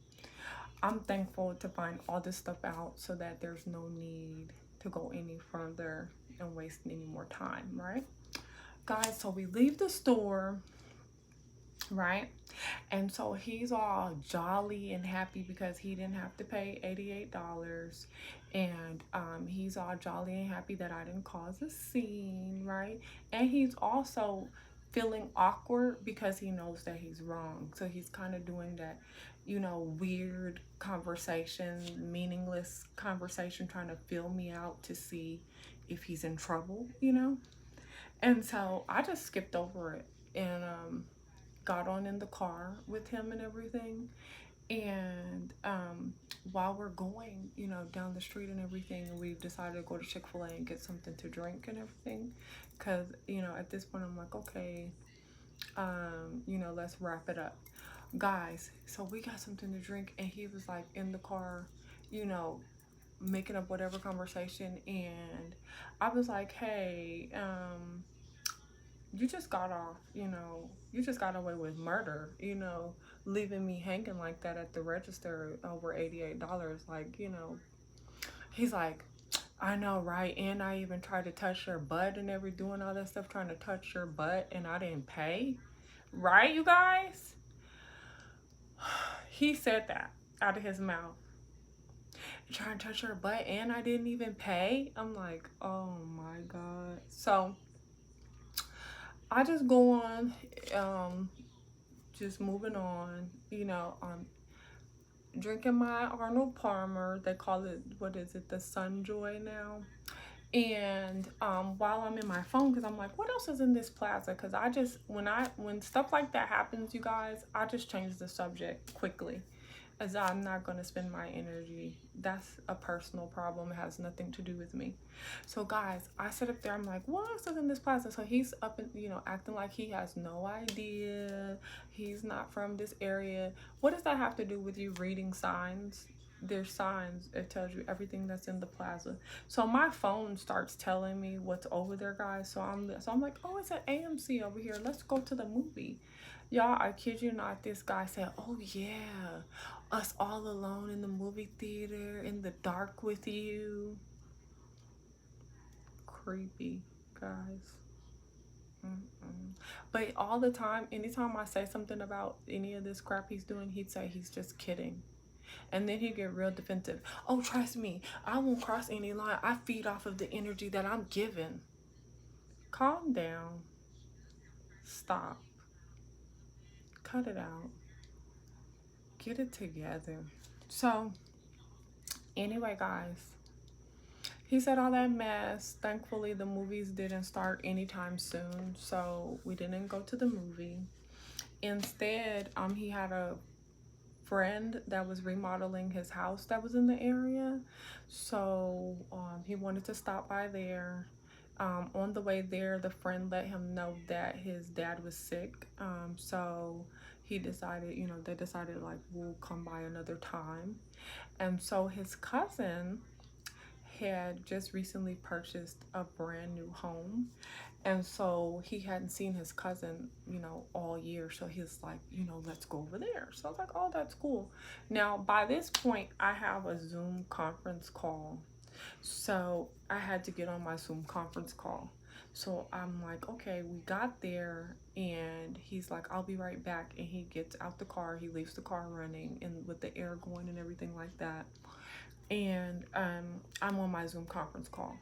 I'm thankful to find all this stuff out so that there's no need to go any further and waste any more time, right? Guys, so we leave the store, right? And so he's all jolly and happy because he didn't have to pay $88. And he's all jolly and happy that I didn't cause a scene, right? And he's also feeling awkward because he knows that he's wrong. So he's kind of doing that, you know, weird conversation, meaningless conversation, trying to feel me out to see if he's in trouble, you know? And so I just skipped over it and got on in the car with him and everything. And while we're going, you know, down the street and everything, we decided to go to Chick-fil-A and get something to drink and everything. Because, you know, at this point, I'm like, okay, you know, let's wrap it up. Guys, so we got something to drink, and he was like in the car, you know, making up whatever conversation. And I was like, hey, you just got off, you know, you just got away with murder, you know, leaving me hanging like that at the register over $88. Like, you know, he's like, I know, right? And I even tried to touch your butt and doing all that stuff, trying to touch your butt, and I didn't pay. Right, you guys? He said that out of his mouth. Trying to touch her butt and I didn't even pay. I'm like, oh my God. So I just go on, just moving on, you know, drinking my Arnold Palmer. They call it, what is it, the Sunjoy now. And while I'm in my phone, because I'm like, what else is in this plaza? Because I just, when stuff like that happens, you guys, I just change the subject quickly, as I'm not going to spend my energy. That's a personal problem. It has nothing to do with me. So guys, I sit up there, I'm like, what else is in this plaza? So he's up and, you know, acting like he has no idea. He's not from this area. What does that have to do with you reading signs? There's signs. It tells you everything that's in the plaza. So my phone starts telling me what's over there, guys. So I'm like, oh, it's an AMC over here. Let's go to the movie. Y'all, I kid you not, this guy said, oh yeah, us all alone in the movie theater in the dark with you. Creepy, guys. But all the time, anytime I say something about any of this crap he's doing, he'd say he's just kidding. And then he'd get real defensive. Oh, trust me, I won't cross any line. I feed off of the energy that I'm given. Calm down. Stop. Cut it out. Get it together. So, anyway, guys, he said all that mess. Thankfully, the movies didn't start anytime soon, so we didn't go to the movie. Instead, he had a friend that was remodeling his house that was in the area, so he wanted to stop by there. On the way there, the friend let him know that his dad was sick. So he decided, they decided like we'll come by another time. And so his cousin had just recently purchased a brand new home. And so he hadn't seen his cousin, all year. So he's like, let's go over there. So I was like, oh, that's cool. Now, by this point, I have a Zoom conference call. So I had to get on my Zoom conference call. So I'm like, okay, we got there, and he's like, I'll be right back. And he gets out the car, he leaves the car running and with the air going and everything like that. And I'm on my Zoom conference call.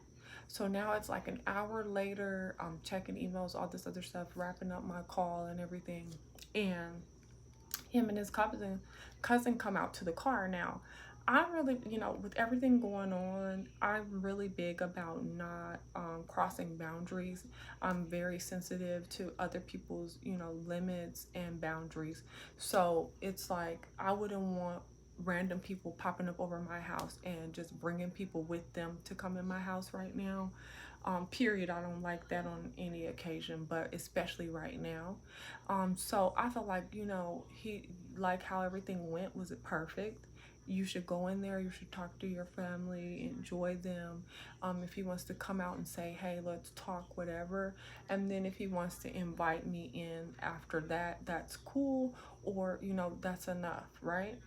So now it's like an hour later, I'm checking emails, all this other stuff, wrapping up my call and everything. And him and his cousin come out to the car. Now, I really, with everything going on, I'm really big about not crossing boundaries. I'm very sensitive to other people's, limits and boundaries. So it's like I wouldn't want random people popping up over my house and just bringing people with them to come in my house right now. Period. I don't like that on any occasion, but especially right now. So I felt like, he like how everything went. Was it perfect? You should go in there, you should talk to your family, enjoy them. If he wants to come out and say, hey, let's talk, whatever. And then if he wants to invite me in after that, that's cool. Or, that's enough, right?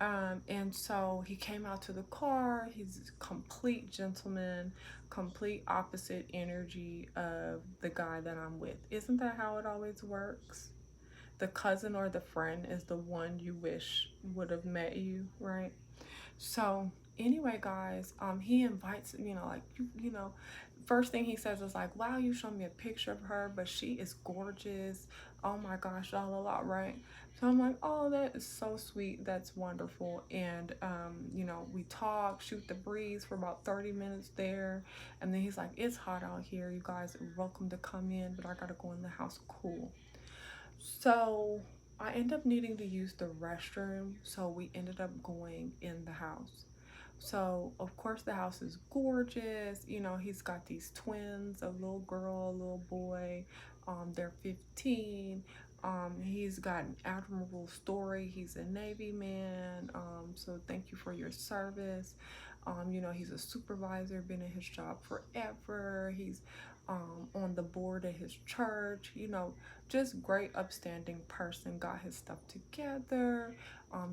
And so he came out to the car. He's a complete gentleman, complete opposite energy of the guy that I'm with. Isn't that how it always works? The cousin or the friend is the one you wish would have met you, right? So anyway, guys, he invites, like first thing he says is like, wow, you showed me a picture of her, but she is gorgeous. Oh my gosh, la la la, right? So I'm like, oh, that is so sweet. That's wonderful. And we talk, shoot the breeze for about 30 minutes there. And then he's like, it's hot out here. You guys are welcome to come in, but I gotta go in the house. Cool. So I end up needing to use the restroom. So we ended up going in the house. So, of course, the house is gorgeous. He's got these twins, a little girl, a little boy. They're 15. He's got an admirable story. He's a Navy man. So, thank you for your service. He's a supervisor, been in his job forever. He's on the board at his church. Just great, upstanding person. Got his stuff together.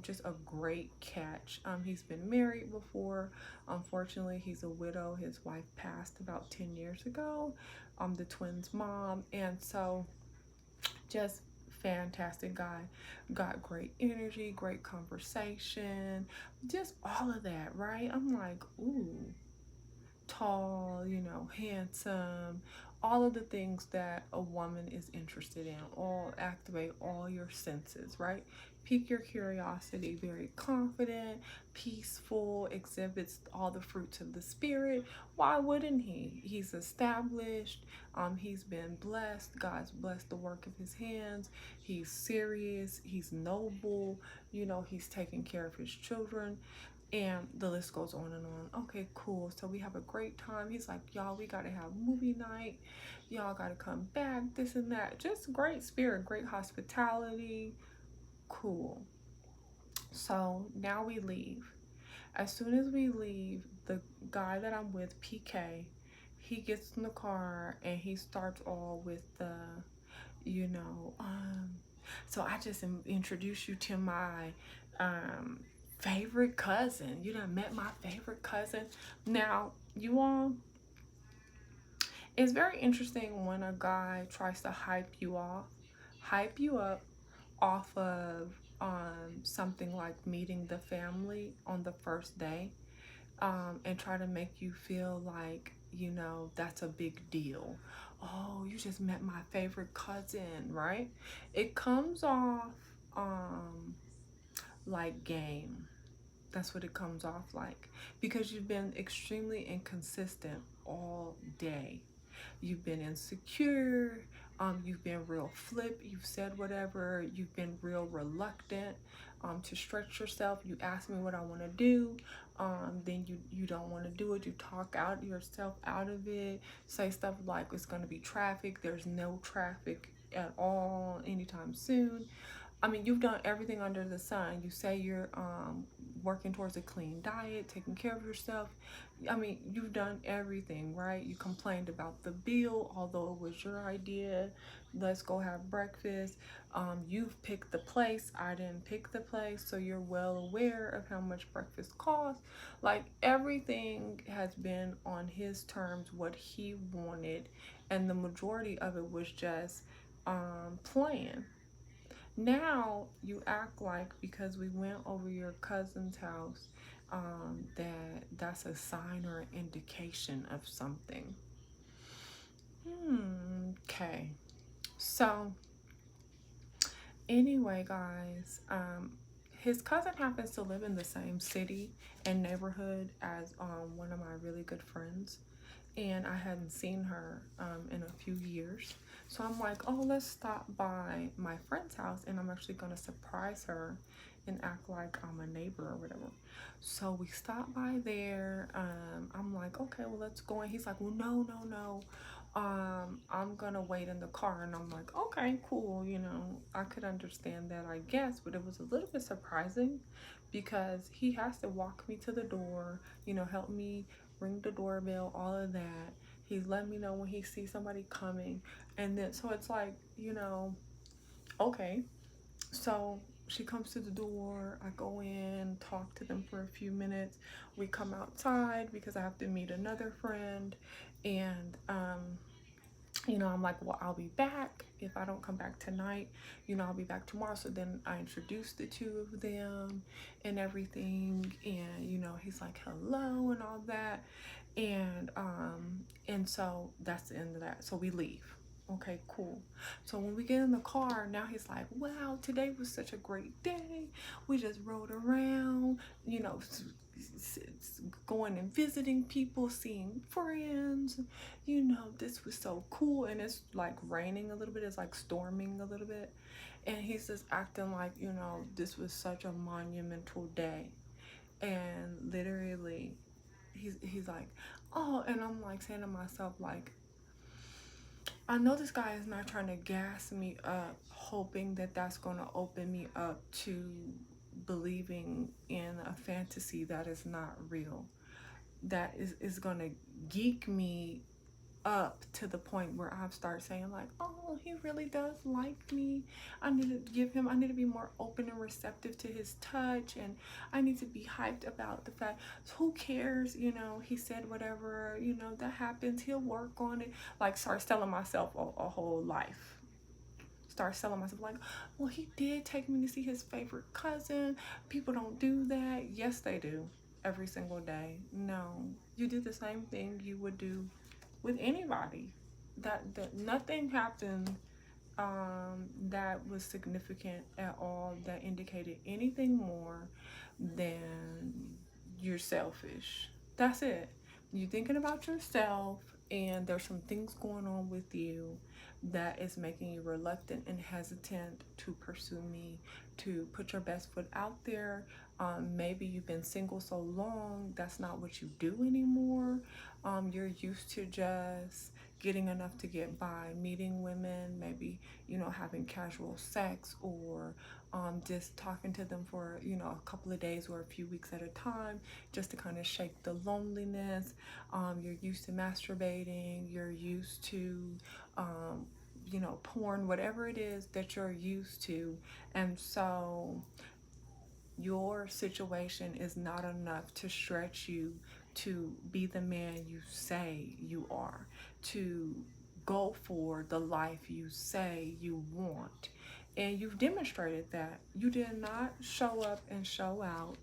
Just a great catch. He's been married before. Unfortunately, he's a widow. His wife passed about 10 years ago. The twins' mom. And so, just fantastic guy. Got great energy, great conversation, just all of that, right? I'm like, ooh, tall, handsome, all of the things that a woman is interested in, all activate all your senses, right? Pique your curiosity, very confident, peaceful, exhibits all the fruits of the spirit. Why wouldn't he? He's established, he's been blessed, God's blessed the work of his hands. He's serious, he's noble, he's taking care of his children, and the list goes on and on. Okay, cool. So we have a great time. He's like, y'all, we got to have movie night. Y'all got to come back, this and that. Just great spirit, great hospitality. Cool. So now we leave. As soon as we leave, the guy that I'm with, PK, he gets in the car and he starts all with the, you know, um, so I just introduce you to my favorite cousin. You done met my favorite cousin. Now, you all, it's very interesting when a guy tries to hype you up off of something like meeting the family on the first day, and try to make you feel like, that's a big deal. Oh, you just met my favorite cousin, right? It comes off like game. That's what it comes off like, because you've been extremely inconsistent all day. You've been insecure. You've been real flip. You've said whatever. You've been real reluctant to stretch yourself. You ask me what I want to do. Then you don't want to do it. You talk out yourself out of it. Say stuff like it's going to be traffic. There's no traffic at all anytime soon. I mean, you've done everything under the sun. You say you're working towards a clean diet, taking care of yourself. I mean, you've done everything, right? You complained about the bill, although it was your idea. Let's go have breakfast. You've picked the place. I didn't pick the place, so you're well aware of how much breakfast costs. Like, everything has been on his terms, what he wanted, and the majority of it was just planned. Now you act like because we went over your cousin's house, that's a sign or an indication of something. Okay. So anyway, guys, his cousin happens to live in the same city and neighborhood as one of my really good friends, and I hadn't seen her in a few years. So I'm like, oh, let's stop by my friend's house, and I'm actually gonna surprise her and act like I'm a neighbor or whatever. So we stop by there. I'm like, okay, well, let's go. And he's like, well, no, no, no. I'm gonna wait in the car. And I'm like, okay, cool. You know, I could understand that, I guess, but it was a little bit surprising because he has to walk me to the door, you know, help me ring the doorbell, all of that. He's letting me know when he sees somebody coming. And then, so it's like, you know, okay. So she comes to the door. I go in, talk to them for a few minutes. We come outside because I have to meet another friend. And, you know, I'm like, well, I'll be back. If I don't come back tonight, you know, I'll be back tomorrow. So then I introduced the two of them and everything. And, you know, he's like, hello and all that. And so that's the end of that. So we leave. Okay, cool. So when we get in the car, now he's like, wow, today was such a great day. We just rode around, you know, going and visiting people, seeing friends. You know, this was so cool. And it's like raining a little bit. It's like storming a little bit. And he's just acting like, you know, this was such a monumental day. And literally, he's like, oh, and I'm like saying to myself, like, I know this guy is not trying to gas me up, hoping that that's going to open me up to believing in a fantasy that is not real, that is going to geek me up to the point where I start saying like, oh, he really does like me. I need I need to be more open and receptive to his touch, and I need to be hyped about the fact, who cares, you know, he said whatever, you know, that happens, he'll work on it. Like, start selling myself a whole life. Start selling myself like, well, he did take me to see his favorite cousin. People don't do that. Yes, they do. Every single day. No, you do the same thing you would do with anybody. That nothing happened that was significant at all that indicated anything more than you're selfish. That's it. You're thinking about yourself, and there's some things going on with you that is making you reluctant and hesitant to pursue me, to put your best foot out there. Maybe you've been single so long, that's not what you do anymore. You're used to just getting enough to get by, meeting women, maybe, you know, having casual sex, or just talking to them for, you know, a couple of days or a few weeks at a time, just to kind of shake the loneliness. You're used to masturbating, you're used to, you know, porn, whatever it is that you're used to. And so your situation is not enough to stretch you to be the man you say you are, to go for the life you say you want. And you've demonstrated that. You did not show up and show out.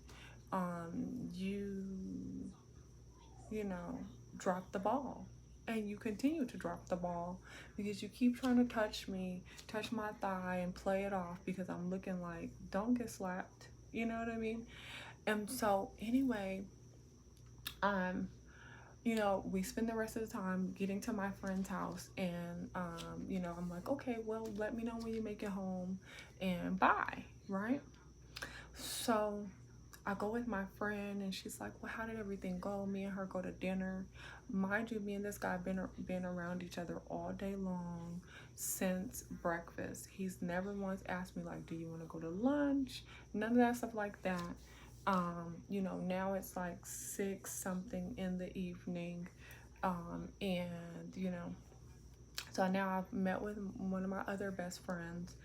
You, you know, dropped the ball. And you continue to drop the ball because you keep trying to touch me, touch my thigh, and play it off because I'm looking like, don't get slapped. You know what I mean? And so, anyway, you know, we spend the rest of the time getting to my friend's house, and you know, I'm like, okay, well, let me know when you make it home, and bye, right? So I go with my friend, and she's like, well, how did everything go? Me and her go to dinner. Mind you, me and this guy been around each other all day long since breakfast. He's never once asked me like, do you want to go to lunch? None of that stuff like that. You know, now it's like 6 something in the evening. And you know, so now I've met with one of my other best friends,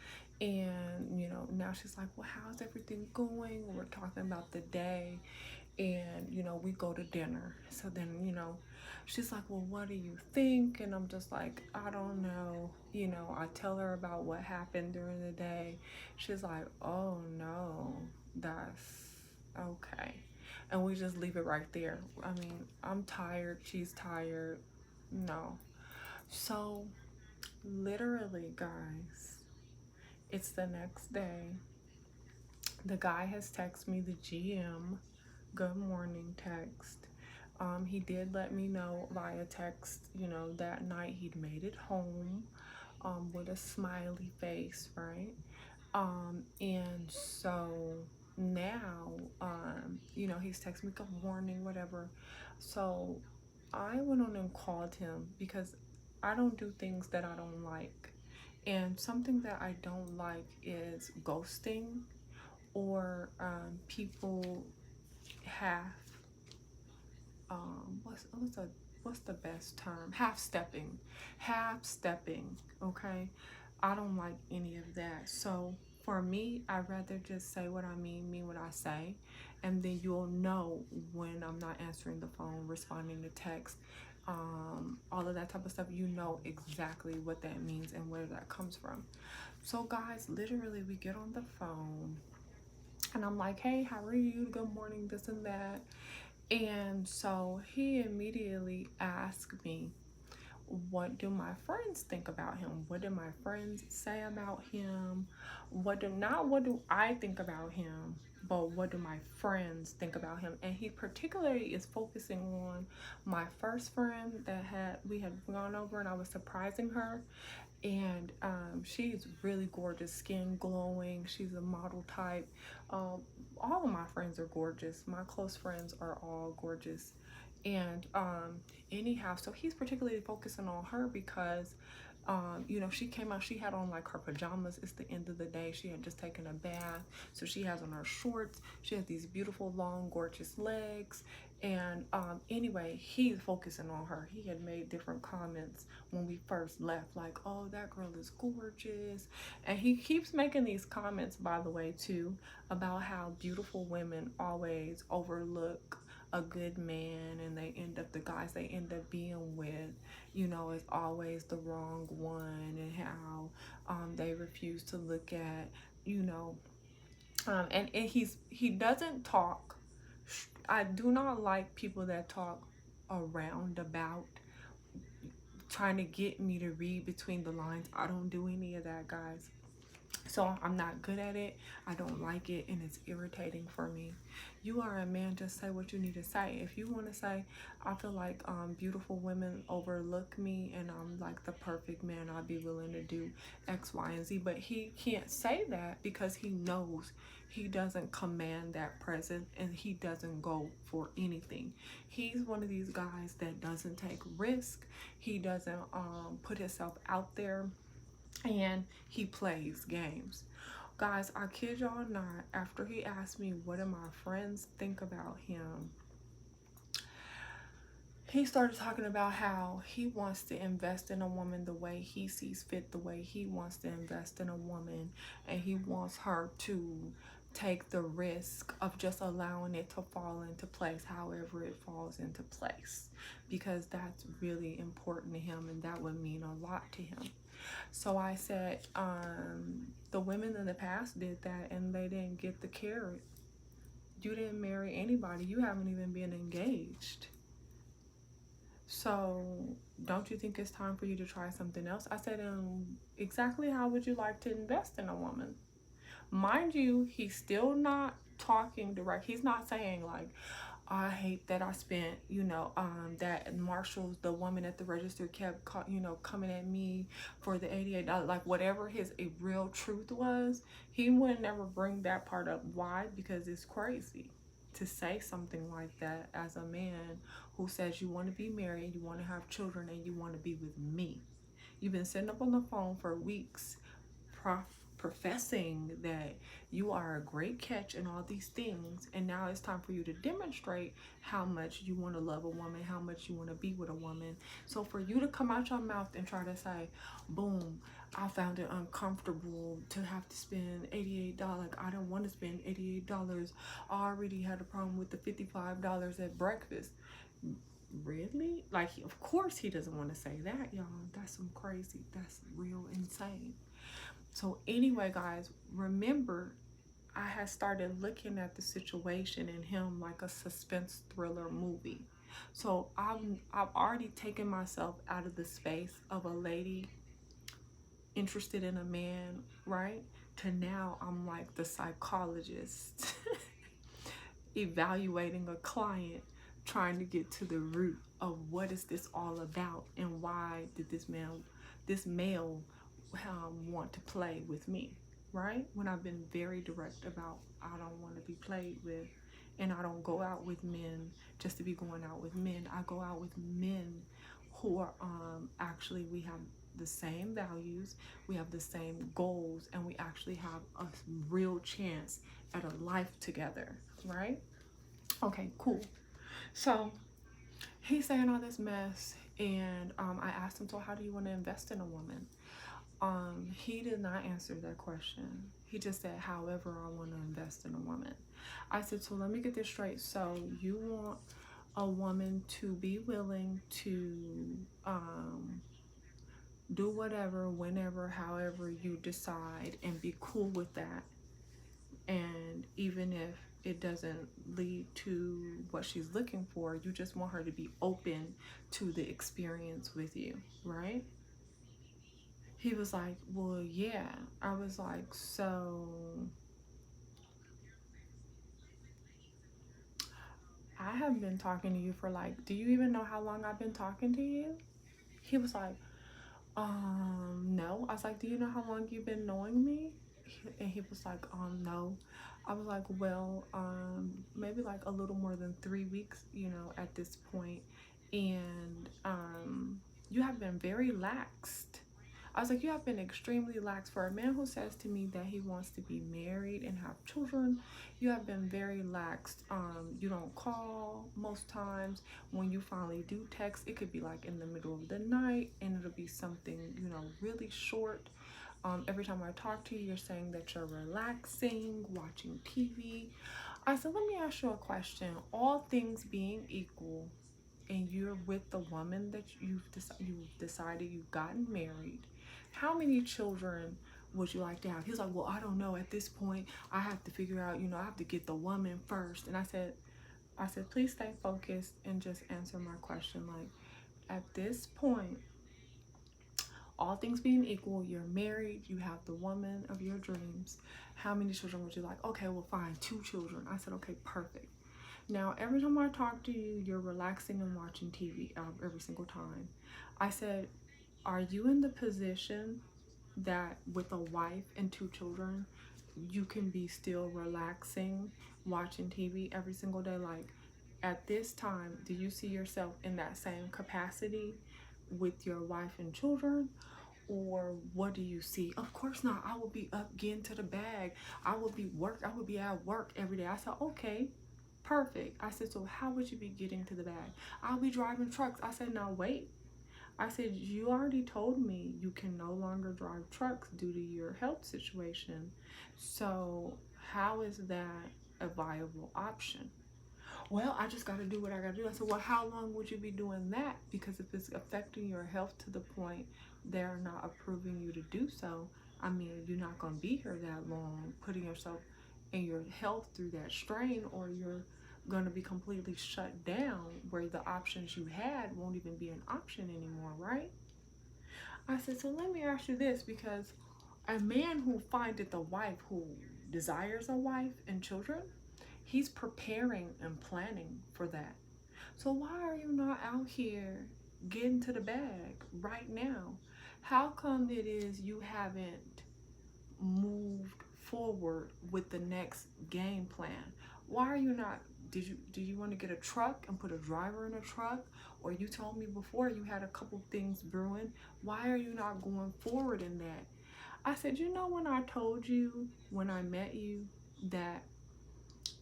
and you know, now she's like, well, how's everything going? We're talking about the day, and you know, we go to dinner. So then, you know, she's like, well, what do you think? And I'm just like, I don't know. You know, I tell her about what happened during the day. She's like, oh no, that's okay. And we just leave it right there. I mean, I'm tired, she's tired. No. So literally, guys, it's the next day. The guy has texted me the GM good morning text. He did let me know via text, you know, that night he'd made it home, with a smiley face, right? And so now, you know, he's texting me good morning, whatever. So I went on and called him because I don't do things that I don't like. And something that I don't like is ghosting, or people half what's the best term, half stepping. Okay, I don't like any of that. So for me, I'd rather just say what I mean what I say, and then you'll know when I'm not answering the phone, responding to text, all of that type of stuff. You know exactly what that means and where that comes from. So guys, literally, we get on the phone, and I'm like, hey, how are you? Good morning, this and that. And so he immediately asked me, what do my friends think about him? What do my friends say about him? What do I think about him, but what do my friends think about him? And he particularly is focusing on my first friend that we had gone over, and I was surprising her. And she's really gorgeous, skin glowing, she's a model type. All of my friends are gorgeous, my close friends are all gorgeous. And anyhow, so he's particularly focusing on her because you know, she came out, she had on like her pajamas. It's the end of the day, she had just taken a bath, so she has on her shorts. She has these beautiful long gorgeous legs. And anyway, he's focusing on her. He had made different comments when we first left, like, oh, that girl is gorgeous. And he keeps making these comments, by the way, too, about how beautiful women always overlook a good man, and the guys they end up being with, you know, is always the wrong one, and how they refuse to look at, you know, and he doesn't talk. I do not like people that talk around about, trying to get me to read between the lines. I don't do any of that, guys. So I'm not good at it. I don't like it, and it's irritating for me. You are a man, just say what you need to say. If you want to say, I feel like beautiful women overlook me, and I'm like the perfect man, I'd be willing to do X, Y, and Z. But he can't say that because he knows he doesn't command that presence, and he doesn't go for anything. He's one of these guys that doesn't take risk. He doesn't put himself out there, and he plays games. Guys, I kid y'all not, after he asked me what do my friends think about him, he started talking about how he wants to invest in a woman the way he sees fit, the way he wants to invest in a woman, and he wants her to take the risk of just allowing it to fall into place however it falls into place, because that's really important to him, and that would mean a lot to him. So I said, the women in the past did that, and they didn't get the carrot. You didn't marry anybody. You haven't even been engaged. So don't you think it's time for you to try something else? I said, exactly how would you like to invest in a woman? Mind you, he's still not talking direct. He's not saying like, I hate that I spent, that Marshall's, the woman at the register kept, coming at me for the $88. Like, whatever his real truth was, he would never bring that part up. Why? Because it's crazy to say something like that as a man who says you want to be married, you want to have children, and you want to be with me. You've been sitting up on the phone for weeks professing that you are a great catch and all these things, and now it's time for you to demonstrate how much you want to love a woman, how much you want to be with a woman. So for you to come out your mouth and try to say, boom, I found it uncomfortable to have to spend $88. Like, I don't want to spend $88. I already had a problem with the $55 at breakfast. Really? Like, of course he doesn't want to say that, y'all. That's some crazy. That's real insane. So anyway, guys, remember, I had started looking at the situation in him like a suspense thriller movie. So I've already taken myself out of the space of a lady interested in a man, right? To now I'm like the psychologist evaluating a client, trying to get to the root of what is this all about and why did this male want to play with me, right? When I've been very direct about I don't want to be played with, and I don't go out with men just to be going out with men. I go out with men who are actually, we have the same values, we have the same goals, and we actually have a real chance at a life together, right? Okay, cool. So he's saying all this mess, and I asked him, so how do you want to invest in a woman? He did not answer that question. He just said, however I want to invest in a woman. I said, so let me get this straight. So you want a woman to be willing to do whatever, whenever, however you decide, and be cool with that. And even if it doesn't lead to what she's looking for, you just want her to be open to the experience with you, right? He was like, well, yeah. I was like, so I have been talking to you for like, do you even know how long I've been talking to you? He was like, no. I was like, do you know how long you've been knowing me? And he was like, no. I was like, well, maybe like a little more than 3 weeks, at this point. And you have been very laxed. I was like, you have been extremely lax for a man who says to me that he wants to be married and have children. You have been very lax. You don't call most times. When you finally do text, it could be like in the middle of the night, and it'll be something, really short. Every time I talk to you, you're saying that you're relaxing, watching TV. I said, let me ask you a question. All things being equal, and you're with the woman that you've decided you've gotten married, how many children would you like to have? He was like, well, I don't know. At this point, I have to figure out, I have to get the woman first. And I said, please stay focused and just answer my question. Like, at this point, all things being equal, you're married, you have the woman of your dreams. How many children would you like? Okay, well, fine, 2 children. I said, okay, perfect. Now, every time I talk to you, you're relaxing and watching TV every single time. I said, are you in the position that with a wife and 2 children, you can be still relaxing, watching TV every single day? Like, at this time, do you see yourself in that same capacity with your wife and children? Or what do you see? Of course not. I will be up getting to the bag. I will be at work every day. I said, okay, perfect. I said, so how would you be getting to the bag? I'll be driving trucks. I said, now wait. I said, you already told me you can no longer drive trucks due to your health situation. So how is that a viable option? Well, I just got to do what I got to do. I said, well, how long would you be doing that? Because if it's affecting your health to the point they're not approving you to do so, I mean, you're not going to be here that long, putting yourself and your health through that strain, or you're going to be completely shut down where the options you had won't even be an option anymore, right? I said, so let me ask you this, because a man who findeth a wife, who desires a wife and children, He's preparing and planning for that. So why are you not out here getting to the bag right now? How come it is you haven't moved forward with the next game plan? Why are you not? Do you want to get a truck and put a driver in a truck? Or you told me before you had a couple things brewing. Why are you not going forward in that? I said, you know, when I told you when I met you that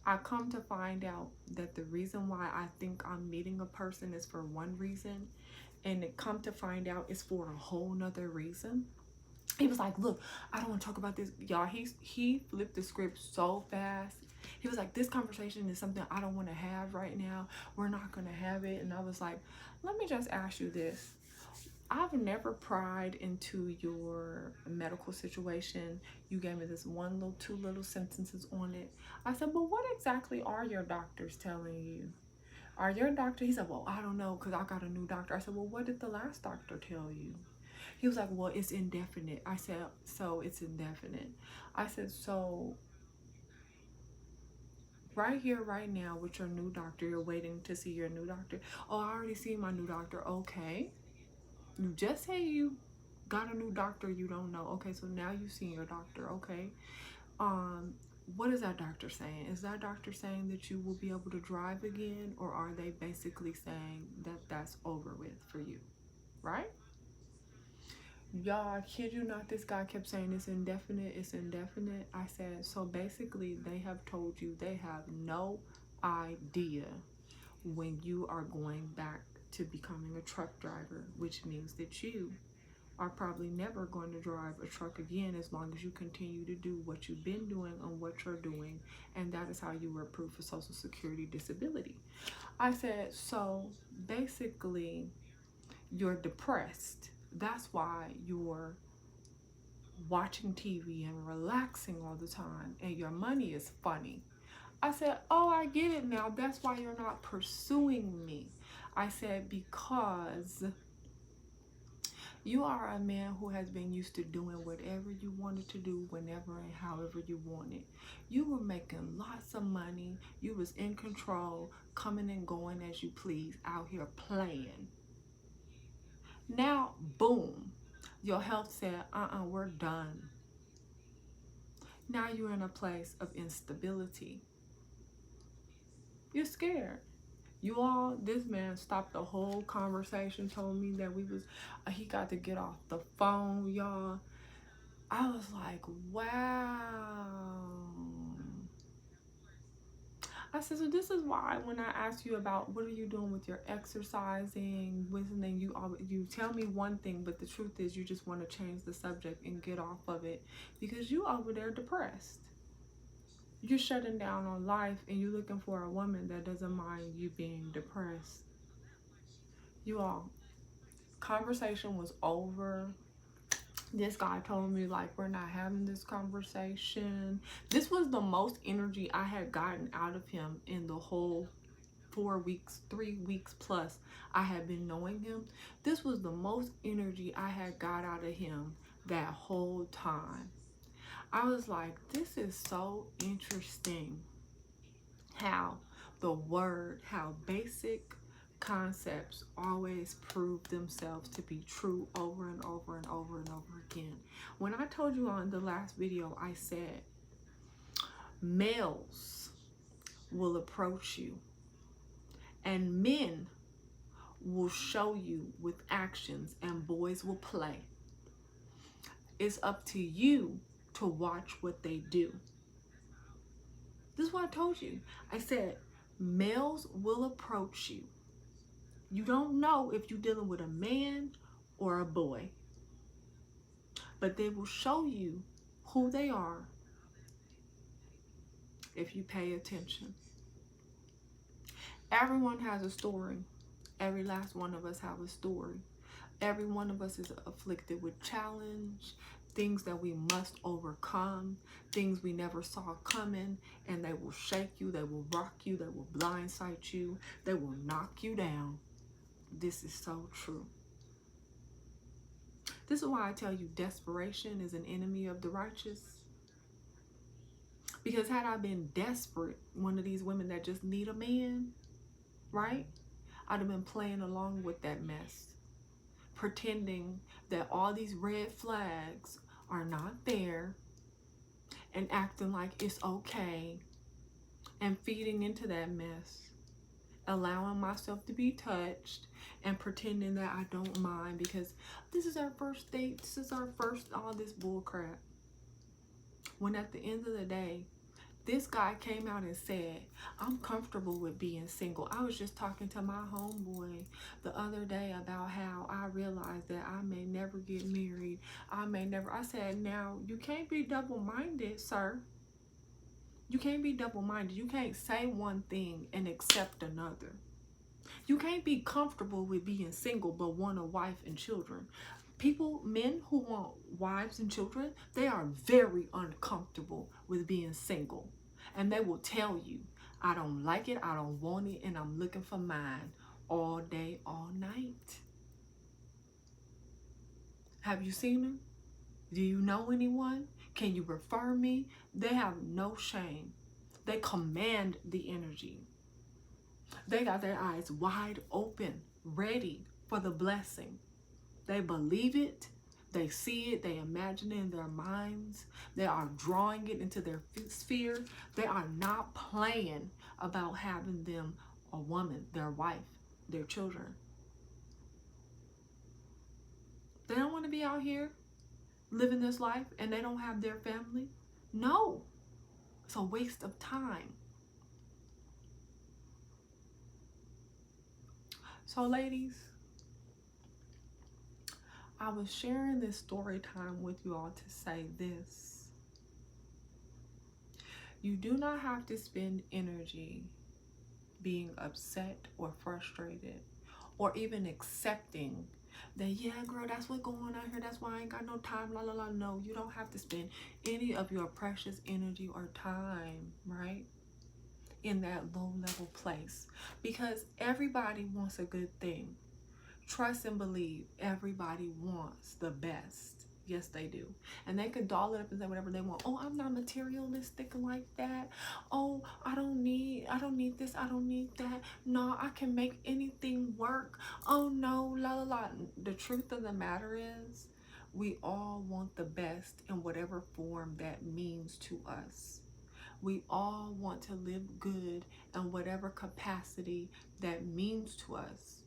I come to find out that the reason why I think I'm meeting a person is for one reason, and it come to find out is for a whole nother reason. He was like, look, I don't want to talk about this. Y'all, he flipped the script so fast. He was like, this conversation is something I don't want to have right now. We're not going to have it. And I was like, let me just ask you this. I've never pried into your medical situation. You gave me this two little sentences on it. I said, but what exactly are your doctors telling you? Are your doctor? He said, well, I don't know because I got a new doctor. I said, well, what did the last doctor tell you? He was like, well, it's indefinite. I said, so it's indefinite. I said, so right here, right now with your new doctor, you're waiting to see your new doctor. Oh, I already seen my new doctor. Okay. You just say you got a new doctor you don't know. Okay, so now you've seen your doctor. Okay. What is that doctor saying? Is that doctor saying that you will be able to drive again, or are they basically saying that that's over with for you? Right? Y'all, I kid you not, this guy kept saying it's indefinite, it's indefinite. I said, so basically they have told you they have no idea when you are going back to becoming a truck driver, which means that you are probably never going to drive a truck again as long as you continue to do what you've been doing and what you're doing, and that is how you were approved for Social Security disability. I said, so basically you're depressed. That's why you're watching TV and relaxing all the time, and your money is funny. I said, oh, I get it now. That's why you're not pursuing me. I said, because you are a man who has been used to doing whatever you wanted to do whenever and however you wanted. You were making lots of money. You was in control, coming and going as you please, out here playing. Now, boom, your health said, we're done. Now you're in a place of instability. You're scared. You all, this man stopped the whole conversation, told me that he got to get off the phone, y'all. I was like, wow. I said, so this is why when I asked you about what are you doing with your exercising, listening, you tell me one thing, but the truth is you just want to change the subject and get off of it because you over there depressed. You're shutting down on life and you're looking for a woman that doesn't mind you being depressed. You all, conversation was over. This guy told me like we're not having this conversation. This was the most energy I had gotten out of him in the whole 4 weeks, 3 weeks plus I had been knowing him. This was the most energy I had got out of him that whole time. I was like, this is so interesting how how basic concepts always prove themselves to be true over and over and over and over again. When I told you on the last video, I said males will approach you and men will show you with actions and boys will play. It's up to you to watch what they do. This is what I told you. I said males will approach you. You don't know if you're dealing with a man or a boy, but they will show you who they are if you pay attention. Everyone has a story. Every last one of us have a story. Every one of us is afflicted with challenge, things that we must overcome, things we never saw coming, and they will shake you, they will rock you, they will blindside you, they will knock you down. This is so true. This is why I tell you desperation is an enemy of the righteous. Because had I been desperate, one of these women that just need a man, right? I'd have been playing along with that mess, pretending that all these red flags are not there and acting like it's okay and feeding into that mess, allowing myself to be touched and pretending that I don't mind because this is our first date, this is our first, all this bull crap. When at the end of the day, this guy came out and said, I'm comfortable with being single. I was just talking to my homeboy the other day about how I realized that I may never get married. I said, now, you can't be double-minded, sir. You can't be double-minded. You can't say one thing and accept another. You can't be comfortable with being single but want a wife and children. Men who want wives and children, they are very uncomfortable with being single. And they will tell you, I don't like it, I don't want it, and I'm looking for mine all day, all night. Have you seen them? Do you know anyone? Can you refer me? They have no shame. They command the energy. They got their eyes wide open, ready for the blessing. They believe it, they see it, they imagine it in their minds. They are drawing it into their sphere. They are not playing about having them a woman, their wife, their children. They don't want to be out here living this life and they don't have their family. No, it's a waste of time. So ladies, I was sharing this story time with you all to say this. You do not have to spend energy being upset or frustrated or even accepting that, yeah, girl, that's what's going on here. That's why I ain't got no time, la, la, la. No, you don't have to spend any of your precious energy or time, right, in that low level place, because everybody wants a good thing. Trust and believe, everybody wants the best. Yes, they do. And they could doll it up and say whatever they want. Oh, I'm not materialistic like that. Oh, I don't need this, I don't need that. No, I can make anything work. Oh no, la la la. The truth of the matter is, we all want the best in whatever form that means to us. We all want to live good in whatever capacity that means to us.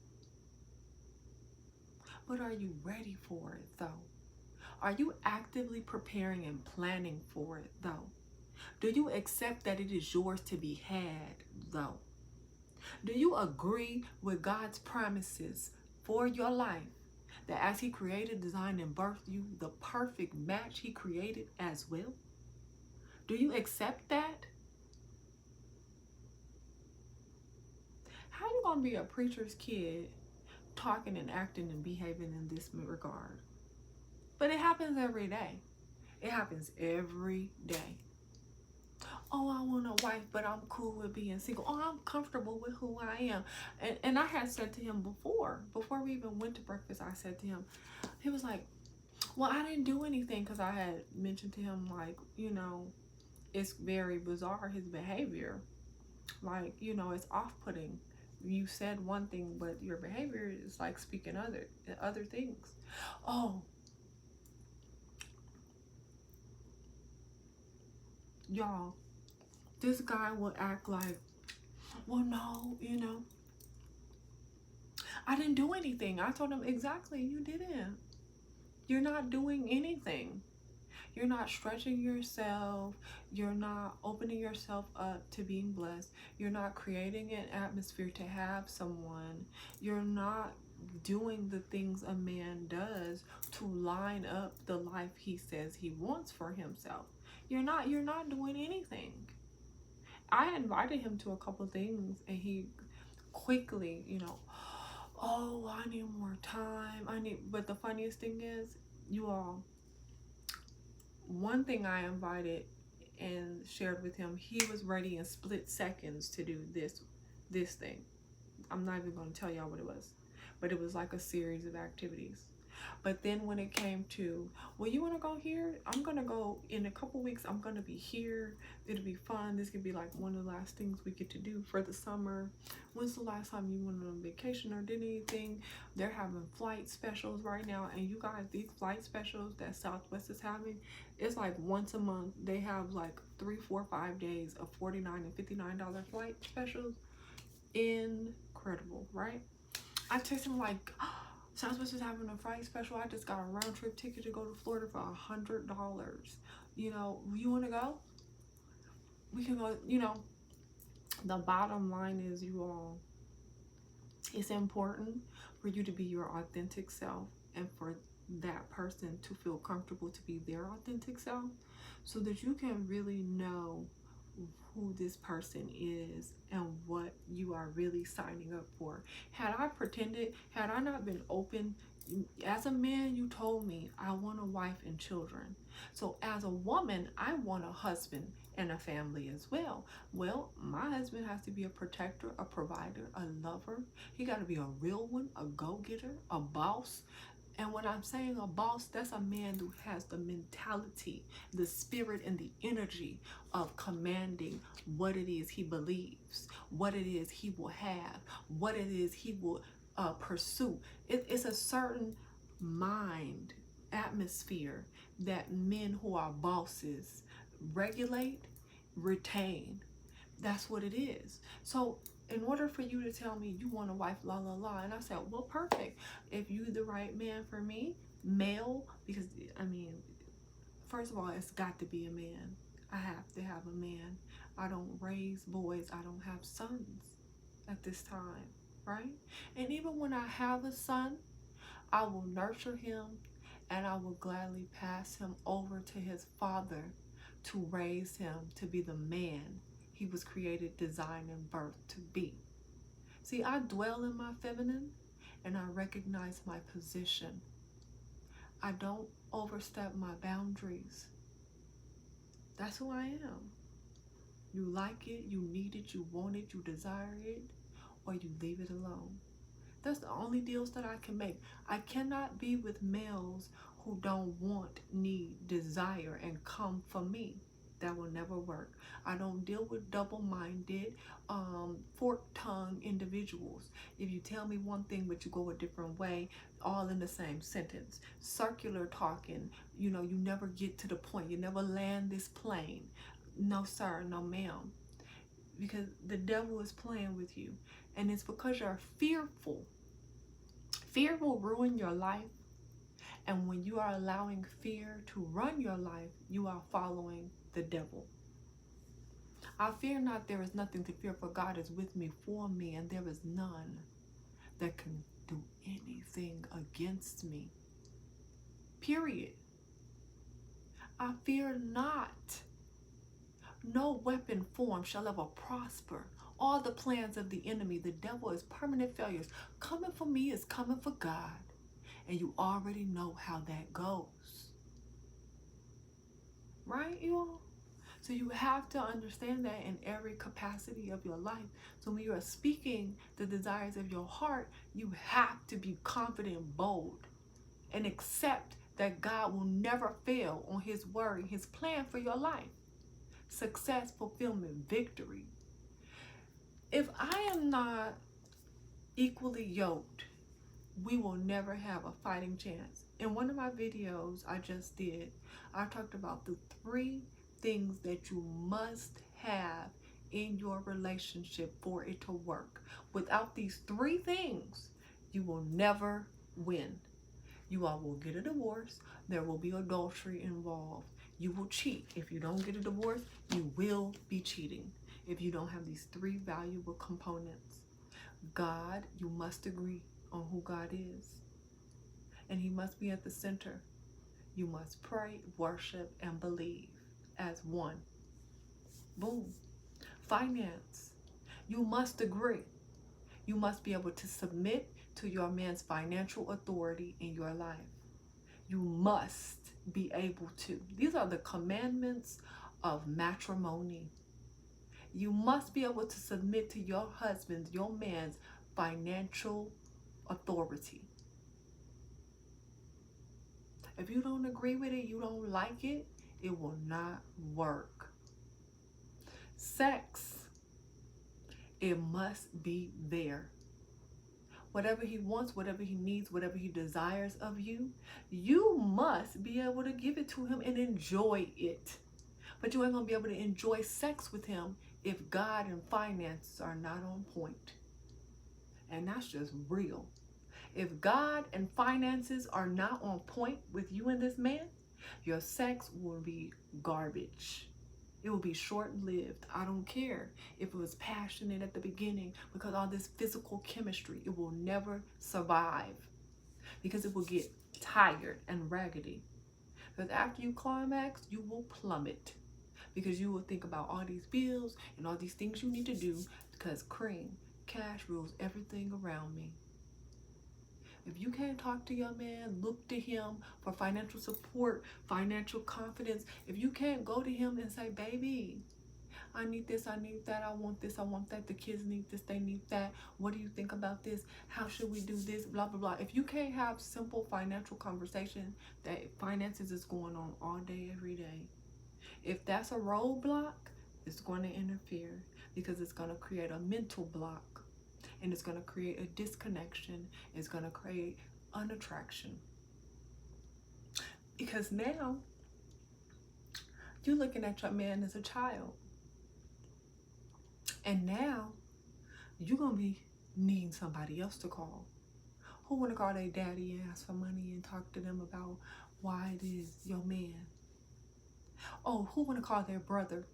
But are you ready for it though? Are you actively preparing and planning for it though? Do you accept that it is yours to be had though? Do you agree with God's promises for your life, that as he created, designed, and birthed you, the perfect match he created as well? Do you accept that? How you gonna be a preacher's kid talking and acting and behaving in this regard? But it happens every day. It happens every day. Oh, I want a wife, but I'm cool with being single. Oh, I'm comfortable with who I am. And I had said to him before we even went to breakfast, I said to him, he was like, well, I didn't do anything, because I had mentioned to him, like, you know, it's very bizarre, his behavior. Like, you know, it's off-putting. You said one thing, but your behavior is like speaking other things. Oh, y'all, this guy will act like, well, no, you know, I didn't do anything. I told him, exactly, you didn't. You're not doing anything. You're not stretching yourself. You're not opening yourself up to being blessed. You're not creating an atmosphere to have someone. You're not doing the things a man does to line up the life he says he wants for himself. You're not doing anything. I invited him to a couple things and he quickly, you know, oh, I need more time. But the funniest thing is, you all, one thing I invited and shared with him, he was ready in split seconds to do this thing. I'm not even going to tell y'all what it was, but it was like a series of activities. But then when it came to, well, you want to go here? I'm going to go in a couple weeks. I'm going to be here. It'll be fun. This could be like one of the last things we get to do for the summer. When's the last time you went on vacation or did anything? They're having flight specials right now. And you guys, these flight specials that Southwest is having, it's like once a month. They have like 3, 4, 5 days of $49 and $59 flight specials. Incredible, right? I text him like, Southwest is having a flight special. I just got a round trip ticket to go to Florida for $100. You know, you want to go? We can go. You know, the bottom line is, you all, it's important for you to be your authentic self and for that person to feel comfortable to be their authentic self, so that you can really know who this person is and what you are really signing up for. Had I pretended, had I not been open, as a man, you told me I want a wife and children. So as a woman, I want a husband and a family as well. Well, my husband has to be a protector, a provider, a lover. He got to be a real one, a go-getter, a boss. And when I'm saying a boss, that's a man who has the mentality, the spirit, and the energy of commanding what it is he believes, what it is he will have, what it is he will pursue. It's a certain mind atmosphere that men who are bosses regulate, retain. That's what it is. So in order for you to tell me you want a wife, la la la, and I said, well, perfect. If you the right man for me, male, because I mean, first of all, it's got to be a man. I have to have a man. I don't raise boys. I don't have sons at this time, right? And even when I have a son, I will nurture him and I will gladly pass him over to his father to raise him to be the man he was created, designed, and birthed to be. See, I dwell in my feminine and I recognize my position. I don't overstep my boundaries. That's who I am. You like it, you need it, you want it, you desire it, or you leave it alone. That's the only deals that I can make. I cannot be with males who don't want, need, desire, and come for me. That will never work. I don't deal with double-minded, fork-tongued individuals. If you tell me one thing but you go a different way, all in the same sentence. Circular talking, you know, you never get to the point. You never land this plane. No sir, no ma'am. Because the devil is playing with you. And it's because you're fearful. Fear will ruin your life. And when you are allowing fear to run your life, you are following the devil. I fear not, there is nothing to fear, for God is with me, for me, and there is none that can do anything against me. Period. I fear not. No weapon formed shall ever prosper. All the plans of the enemy, the devil, is permanent failures. Coming for me is coming for God. And you already know how that goes. Right, you all? So you have to understand that in every capacity of your life. So when you are speaking the desires of your heart, you have to be confident, bold, and accept that God will never fail on his word, his plan for your life. Success, fulfillment, victory. If I am not equally yoked, we will never have a fighting chance. In one of my videos I just did, I talked about the 3 things that you must have in your relationship for it to work. Without these 3 things, you will never win. You all will get a divorce. There will be adultery involved. You will cheat. If you don't get a divorce, you will be cheating. If you don't have these 3 valuable components. God, you must agree on who God is. And he must be at the center. You must pray, worship, and believe as one. Boom. Finance. You must agree. You must be able to submit to your man's financial authority in your life. You must be able to. These are the commandments of matrimony. You must be able to submit to your husband's, your man's financial authority. If you don't agree with it, you don't like it, it will not work. Sex, it must be there. Whatever he wants, whatever he needs, whatever he desires of you, you must be able to give it to him and enjoy it. But you ain't gonna be able to enjoy sex with him if God and finances are not on point. And that's just real. If God and finances are not on point with you and this man, your sex will be garbage. It will be short-lived. I don't care if it was passionate at the beginning, because all this physical chemistry, it will never survive, because it will get tired and raggedy. Because after you climax, you will plummet, because you will think about all these bills and all these things you need to do, because cash rules everything around me. If you can't talk to your man, look to him for financial support, financial confidence. If you can't go to him and say, baby, I need this, I need that, I want this, I want that, the kids need this, they need that, what do you think about this, how should we do this, blah, blah, blah. If you can't have simple financial conversation, that finances is going on all day, every day. If that's a roadblock, it's going to interfere, because it's going to create a mental block. And it's going to create a disconnection. It's going to create unattraction. Because now, you're looking at your man as a child. And now, you're going to be needing somebody else to call. Who want to call their daddy and ask for money and talk to them about why it is your man? Oh, who want to call their brother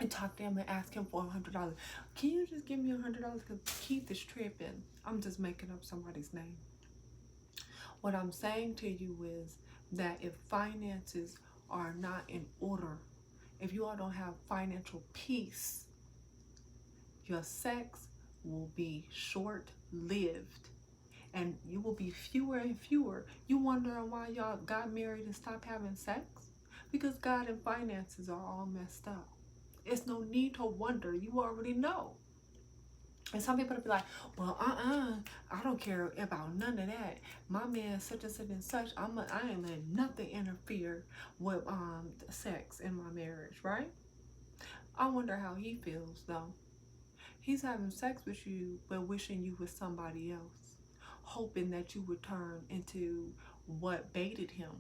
and talk to him and ask him for $100? Can you just give me $100? Because Keith is tripping. I'm just making up somebody's name. What I'm saying to you is that if finances are not in order, if you all don't have financial peace, your sex will be short-lived, and you will be fewer and fewer. You wondering why y'all got married and stopped having sex? Because God and finances are all messed up. It's no need to wonder. You already know. And some people will be like, well, I don't care about none of that. My man such and such and such, I ain't letting nothing interfere with sex in my marriage, right? I wonder how he feels, though. He's having sex with you, but wishing you with somebody else, hoping that you would turn into what baited him,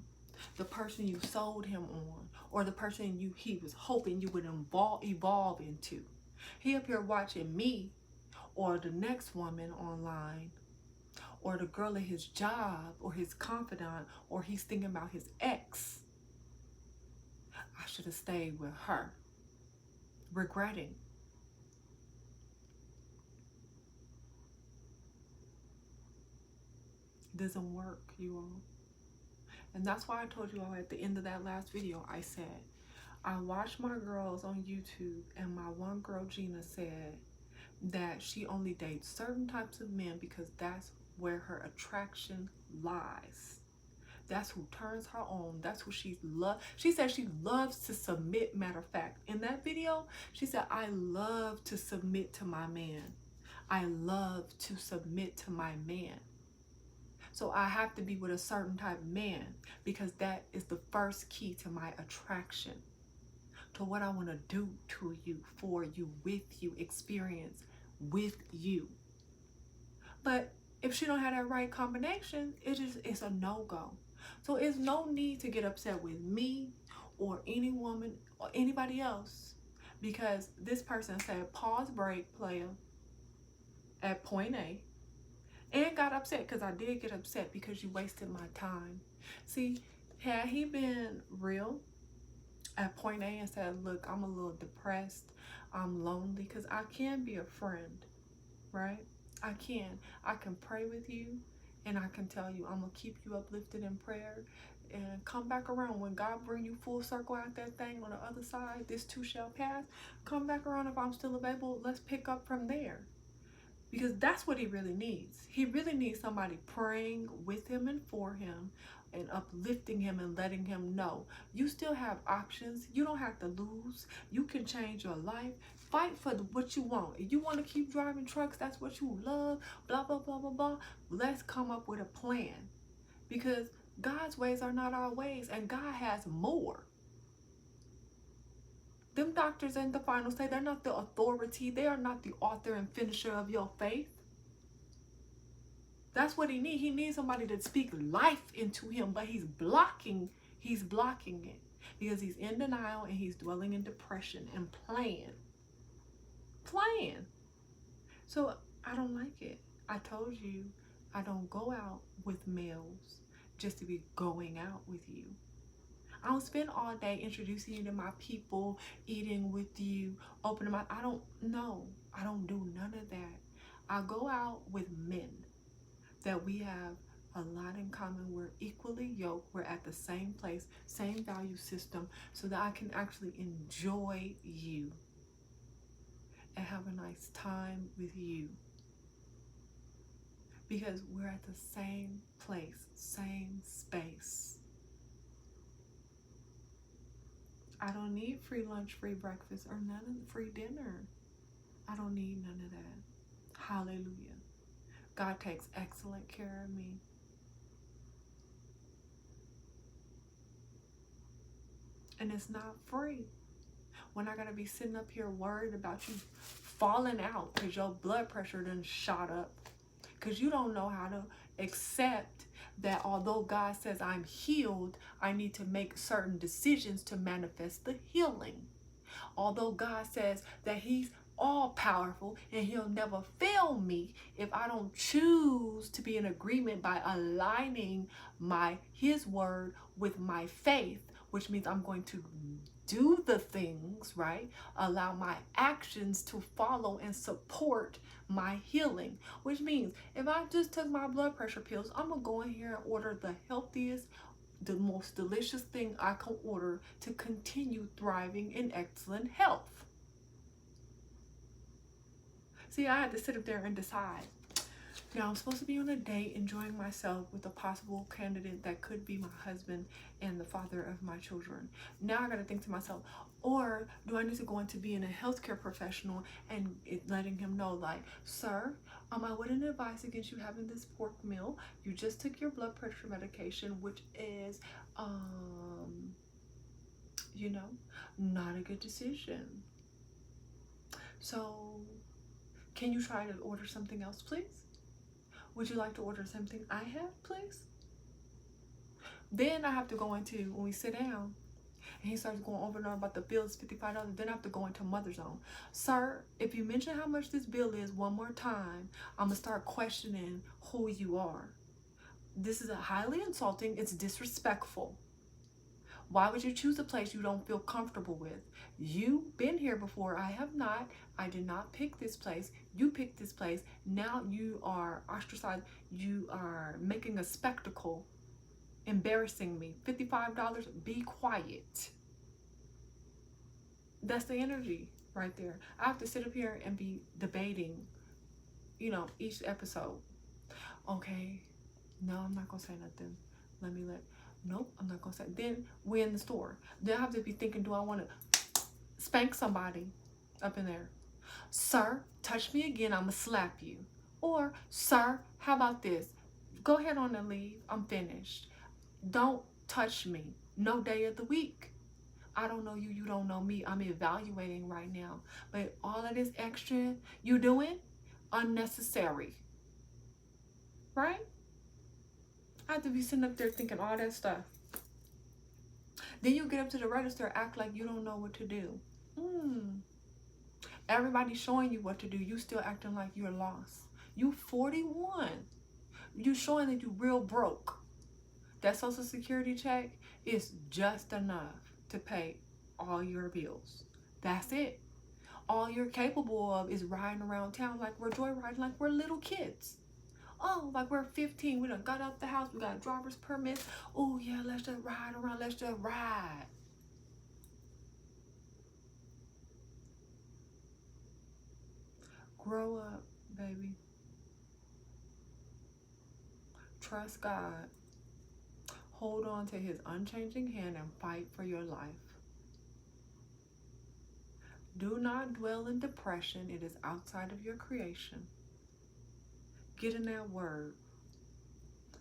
the person you sold him on, or the person he was hoping you would evolve into. He up here watching me, or the next woman online, or the girl at his job, or his confidant, or he's thinking about his ex. I should have stayed with her, regretting. Doesn't work, you all. And that's why I told you all at the end of that last video, I said, I watched my girls on YouTube, and my one girl, Gina, said that she only dates certain types of men because that's where her attraction lies. That's who turns her on. That's who she loves. She said she loves to submit. Matter of fact, in that video, she said, I love to submit to my man. I love to submit to my man. So I have to be with a certain type of man, because that is the first key to my attraction, to what I want to do to you, for you, with you, experience with you. But if she don't have that right combination, it's a no-go. So it's no need to get upset with me or any woman or anybody else, because this person said pause break player at point A, and got upset, because I did get upset because you wasted my time. See, had he been real at point A and said, look, I'm a little depressed, I'm lonely, because I can be a friend, right? I can pray with you, and I can tell you I'm gonna keep you uplifted in prayer, and come back around when God bring you full circle out that thing on the other side. This too shall pass. Come back around if I'm still available. Let's pick up from there. Because that's what he really needs. He really needs somebody praying with him and for him, and uplifting him and letting him know you still have options. You don't have to lose. You can change your life. Fight for what you want. If you want to keep driving trucks, that's what you love, blah, blah, blah, blah, blah. Let's come up with a plan. Because God's ways are not our ways, and God has more. Them doctors in the final say they're not the authority. They are not the author and finisher of your faith. That's what he needs. He needs somebody to speak life into him, but he's blocking it because he's in denial and he's dwelling in depression and playing. So I don't like it. I told you I don't go out with males just to be going out with you. I don't spend all day introducing you to my people, eating with you, opening my, I don't do none of that. I go out with men that we have a lot in common. We're equally yoked. We're at the same place, same value system, so that I can actually enjoy you and have a nice time with you. Because we're at the same place, same space. I don't need free lunch, free breakfast, or none of the free dinner. I don't need none of that. Hallelujah. God takes excellent care of me. And it's not free. When I gotta be sitting up here worried about you falling out because your blood pressure done shot up. Because you don't know how to accept that although God says I'm healed, I need to make certain decisions to manifest the healing. Although God says that he's all powerful and he'll never fail me, if I don't choose to be in agreement by aligning his word with my faith, which means I'm going to do the things, right? Allow my actions to follow and support my healing, which means if I just took my blood pressure pills, I'm gonna go in here and order the healthiest, the most delicious thing I can order to continue thriving in excellent health. See, I had to sit up there and decide. Now, I'm supposed to be on a date enjoying myself with a possible candidate that could be my husband and the father of my children. Now I got to think to myself, or do I need to go into being a healthcare professional and letting him know, like, sir, I wouldn't advise against you having this pork meal. You just took your blood pressure medication, which is, not a good decision. So, can you try to order something else, please? Would you like to order something I have, please? Then I have to go into, when we sit down, and he starts going over and over about the bill is $55, then I have to go into Mother Zone. Sir, if you mention how much this bill is one more time, I'm going to start questioning who you are. This is highly insulting. It's disrespectful. Why would you choose a place you don't feel comfortable with? You've been here before. I have not. I did not pick this place. You picked this place. Now you are ostracized. You are making a spectacle, embarrassing me. $55, be quiet. That's the energy right there. I have to sit up here and be debating, each episode. Okay, no, I'm not going to say nothing. Nope, I'm not going to say. Then we're in the store. Then I have to be thinking, do I want to spank somebody up in there? Sir, touch me again, I'm going to slap you. Or, sir, how about this? Go ahead on and leave. I'm finished. Don't touch me. No day of the week. I don't know you, you don't know me. I'm evaluating right now. But all of this extra you doing, unnecessary. Right? I have to be sitting up there thinking all that stuff. Then you get up to the register, act like you don't know what to do. Everybody's showing you what to do. You still acting like you're lost. You 41. You showing that you real broke. That Social Security check is just enough to pay all your bills. That's it. All you're capable of is riding around town like we're joyriding, like we're little kids. Oh, like we're 15. We done got out the house. We got a driver's permit. Oh, yeah, let's just ride around. Let's just ride. Grow up, baby. Trust God. Hold on to his unchanging hand and fight for your life. Do not dwell in depression. It is outside of your creation. Get in that word.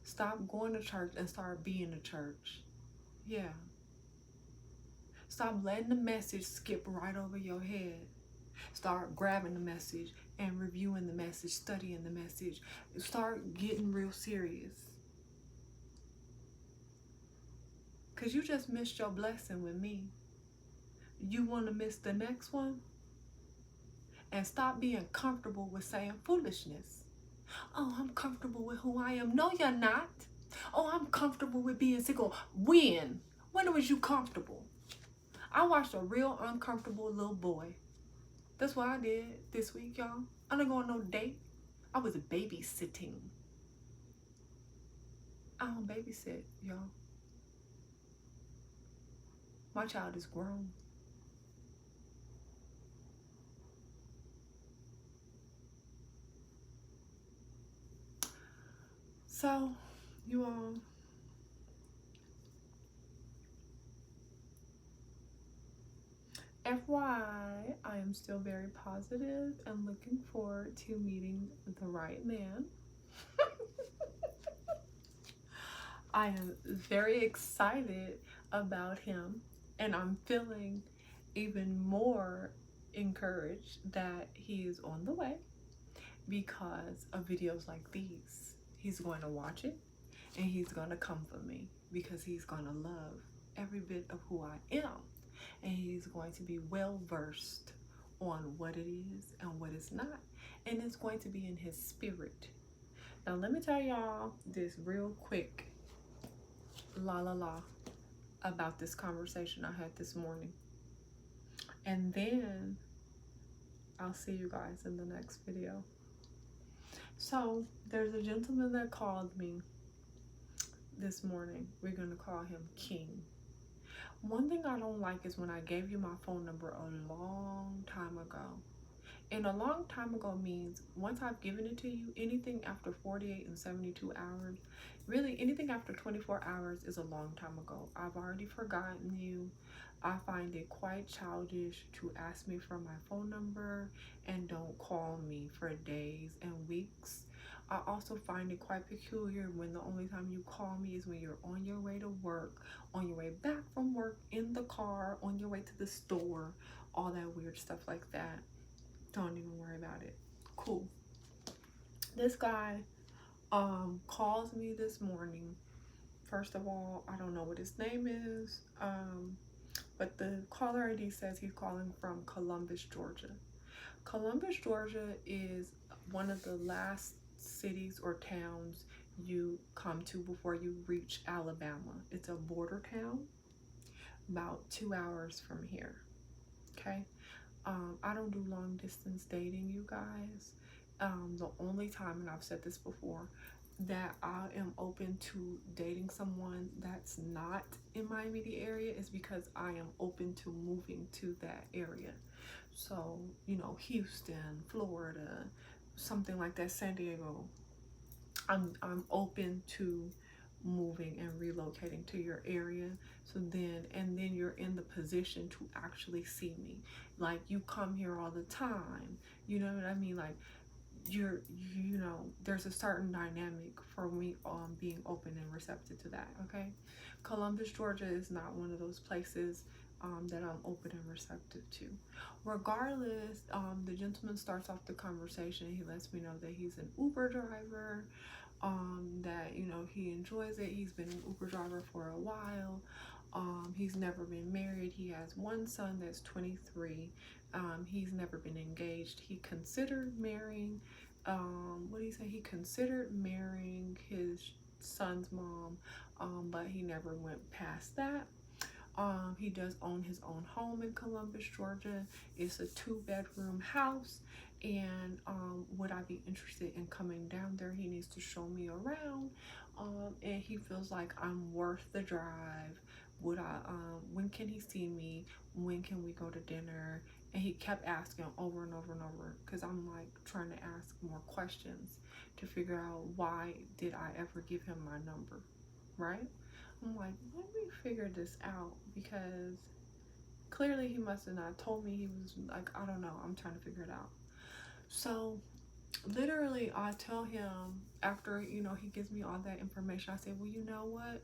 Stop going to church and start being the church. Yeah. Stop letting the message skip right over your head. Start grabbing the message and reviewing the message, studying the message. Start getting real serious. Because you just missed your blessing with me. You want to miss the next one? And stop being comfortable with saying foolishness. Oh, I'm comfortable with who I am. No, you're not. Oh, I'm comfortable with being single. When? When was you comfortable? I watched a real uncomfortable little boy. That's what I did this week, y'all. I didn't go on no date. I was babysitting. I don't babysit, y'all. My child is grown. So, you all, FYI, I am still very positive and looking forward to meeting the right man. I am very excited about him, and I'm feeling even more encouraged that he is on the way because of videos like these. He's going to watch it and he's going to come for me because he's going to love every bit of who I am, and he's going to be well versed on what it is and what it's not, and it's going to be in his spirit. Now let me tell y'all this real quick about this conversation I had this morning, and then I'll see you guys in the next video. So there's a gentleman that called me this morning. We're gonna call him King. One thing I don't like is when I gave you my phone number a long time ago. And a long time ago means once I've given it to you, anything after 48 and 72 hours, really anything after 24 hours is a long time ago. I've already forgotten you. I find it quite childish to ask me for my phone number and don't call me for days and weeks. I also find it quite peculiar when the only time you call me is when you're on your way to work, on your way back from work, in the car, on your way to the store, all that weird stuff like that. Don't even worry about it. Cool. This guy calls me this morning. First of all, I don't know what his name is, but the caller ID says he's calling from Columbus, Georgia. Columbus, Georgia is one of the last cities or towns you come to before you reach Alabama. It's a border town, about 2 hours from here. Okay. I don't do long distance dating, you guys. The only time, and I've said this before, that I am open to dating someone that's not in my immediate area is because I am open to moving to that area. So, you know, Houston, Florida, something like that, San Diego. I'm open to moving and relocating to your area. So then you're in the position to actually see me. Like, you come here all the time, you know what I mean? Like, you know, there's a certain dynamic for me being open and receptive to that. Okay, Columbus, Georgia is not one of those places that I'm open and receptive to. Regardless, the gentleman starts off the conversation. He lets me know that he's an Uber driver, that, you know, he enjoys it. He's been an Uber driver for a while. He's never been married. He has one son that's 23. He's never been engaged. He considered marrying, what did he say? He considered marrying his son's mom, but he never went past that. He does own his own home in Columbus, Georgia. It's a 2-bedroom house, and would I be interested in coming down there? He needs to show me around, and he feels like I'm worth the drive. Would I, when can he see me? When can we go to dinner? And he kept asking over and over and over, because I'm like trying to ask more questions to figure out why did I ever give him my number, right? I'm like, let me figure this out, because clearly he must have not told me. He was like, I don't know, I'm trying to figure it out. So literally, I tell him after, he gives me all that information, I say, well, you know what?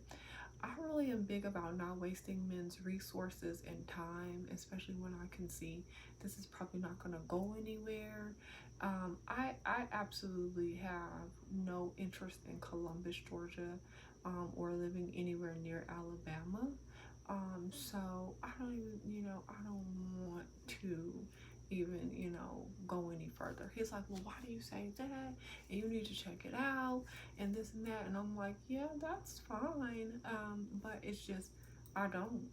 I really am big about not wasting men's resources and time, especially when I can see this is probably not going to go anywhere. I absolutely have no interest in Columbus, Georgia, or living anywhere near Alabama. So I don't even, I don't want to even, go any further. He's like, well, why do you say that? And you need to check it out and this and that. And I'm like, yeah, that's fine. But it's just, I don't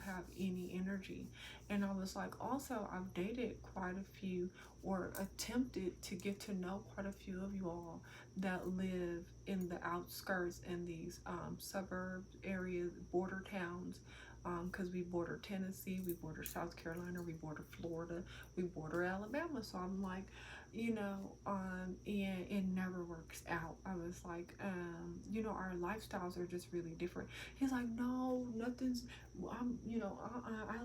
have any energy. And I was like, also, I've dated quite a few or attempted to get to know quite a few of you all that live in the outskirts in these suburb areas, border towns. Because we border Tennessee, we border South Carolina, we border Florida, we border Alabama. So I'm like, and it never works out. I was like, our lifestyles are just really different. He's like, no, nothing's I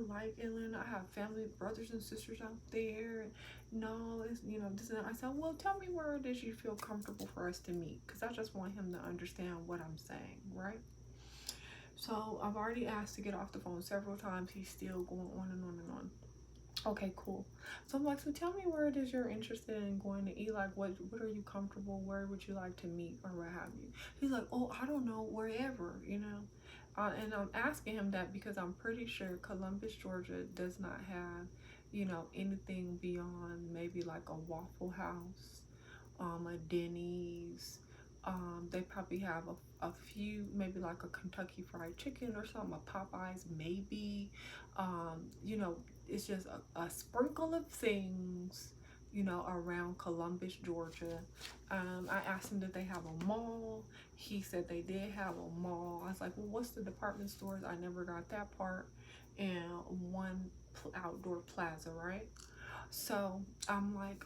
like Atlanta. I have family, brothers and sisters out there. No, it's, this and that. I said, well, tell me where it is you feel comfortable for us to meet. Because I just want him to understand what I'm saying, right? So I've already asked to get off the phone several times. He's still going on and on and on. Okay, cool. So I'm like, so tell me where it is you're interested in going to eat. Like, what are you comfortable? Where would you like to meet or what have you? He's like, oh, I don't know, wherever. And I'm asking him that because I'm pretty sure Columbus, Georgia does not have, anything beyond maybe like a Waffle House, a Denny's. They probably have a few, maybe like a Kentucky Fried Chicken or something, a Popeyes maybe. You know, it's just a sprinkle of things, around Columbus, Georgia. I asked him did they have a mall. He said they did have a mall. I was like, well, what's the department stores? I never got that part. And one outdoor plaza, right? So I'm like,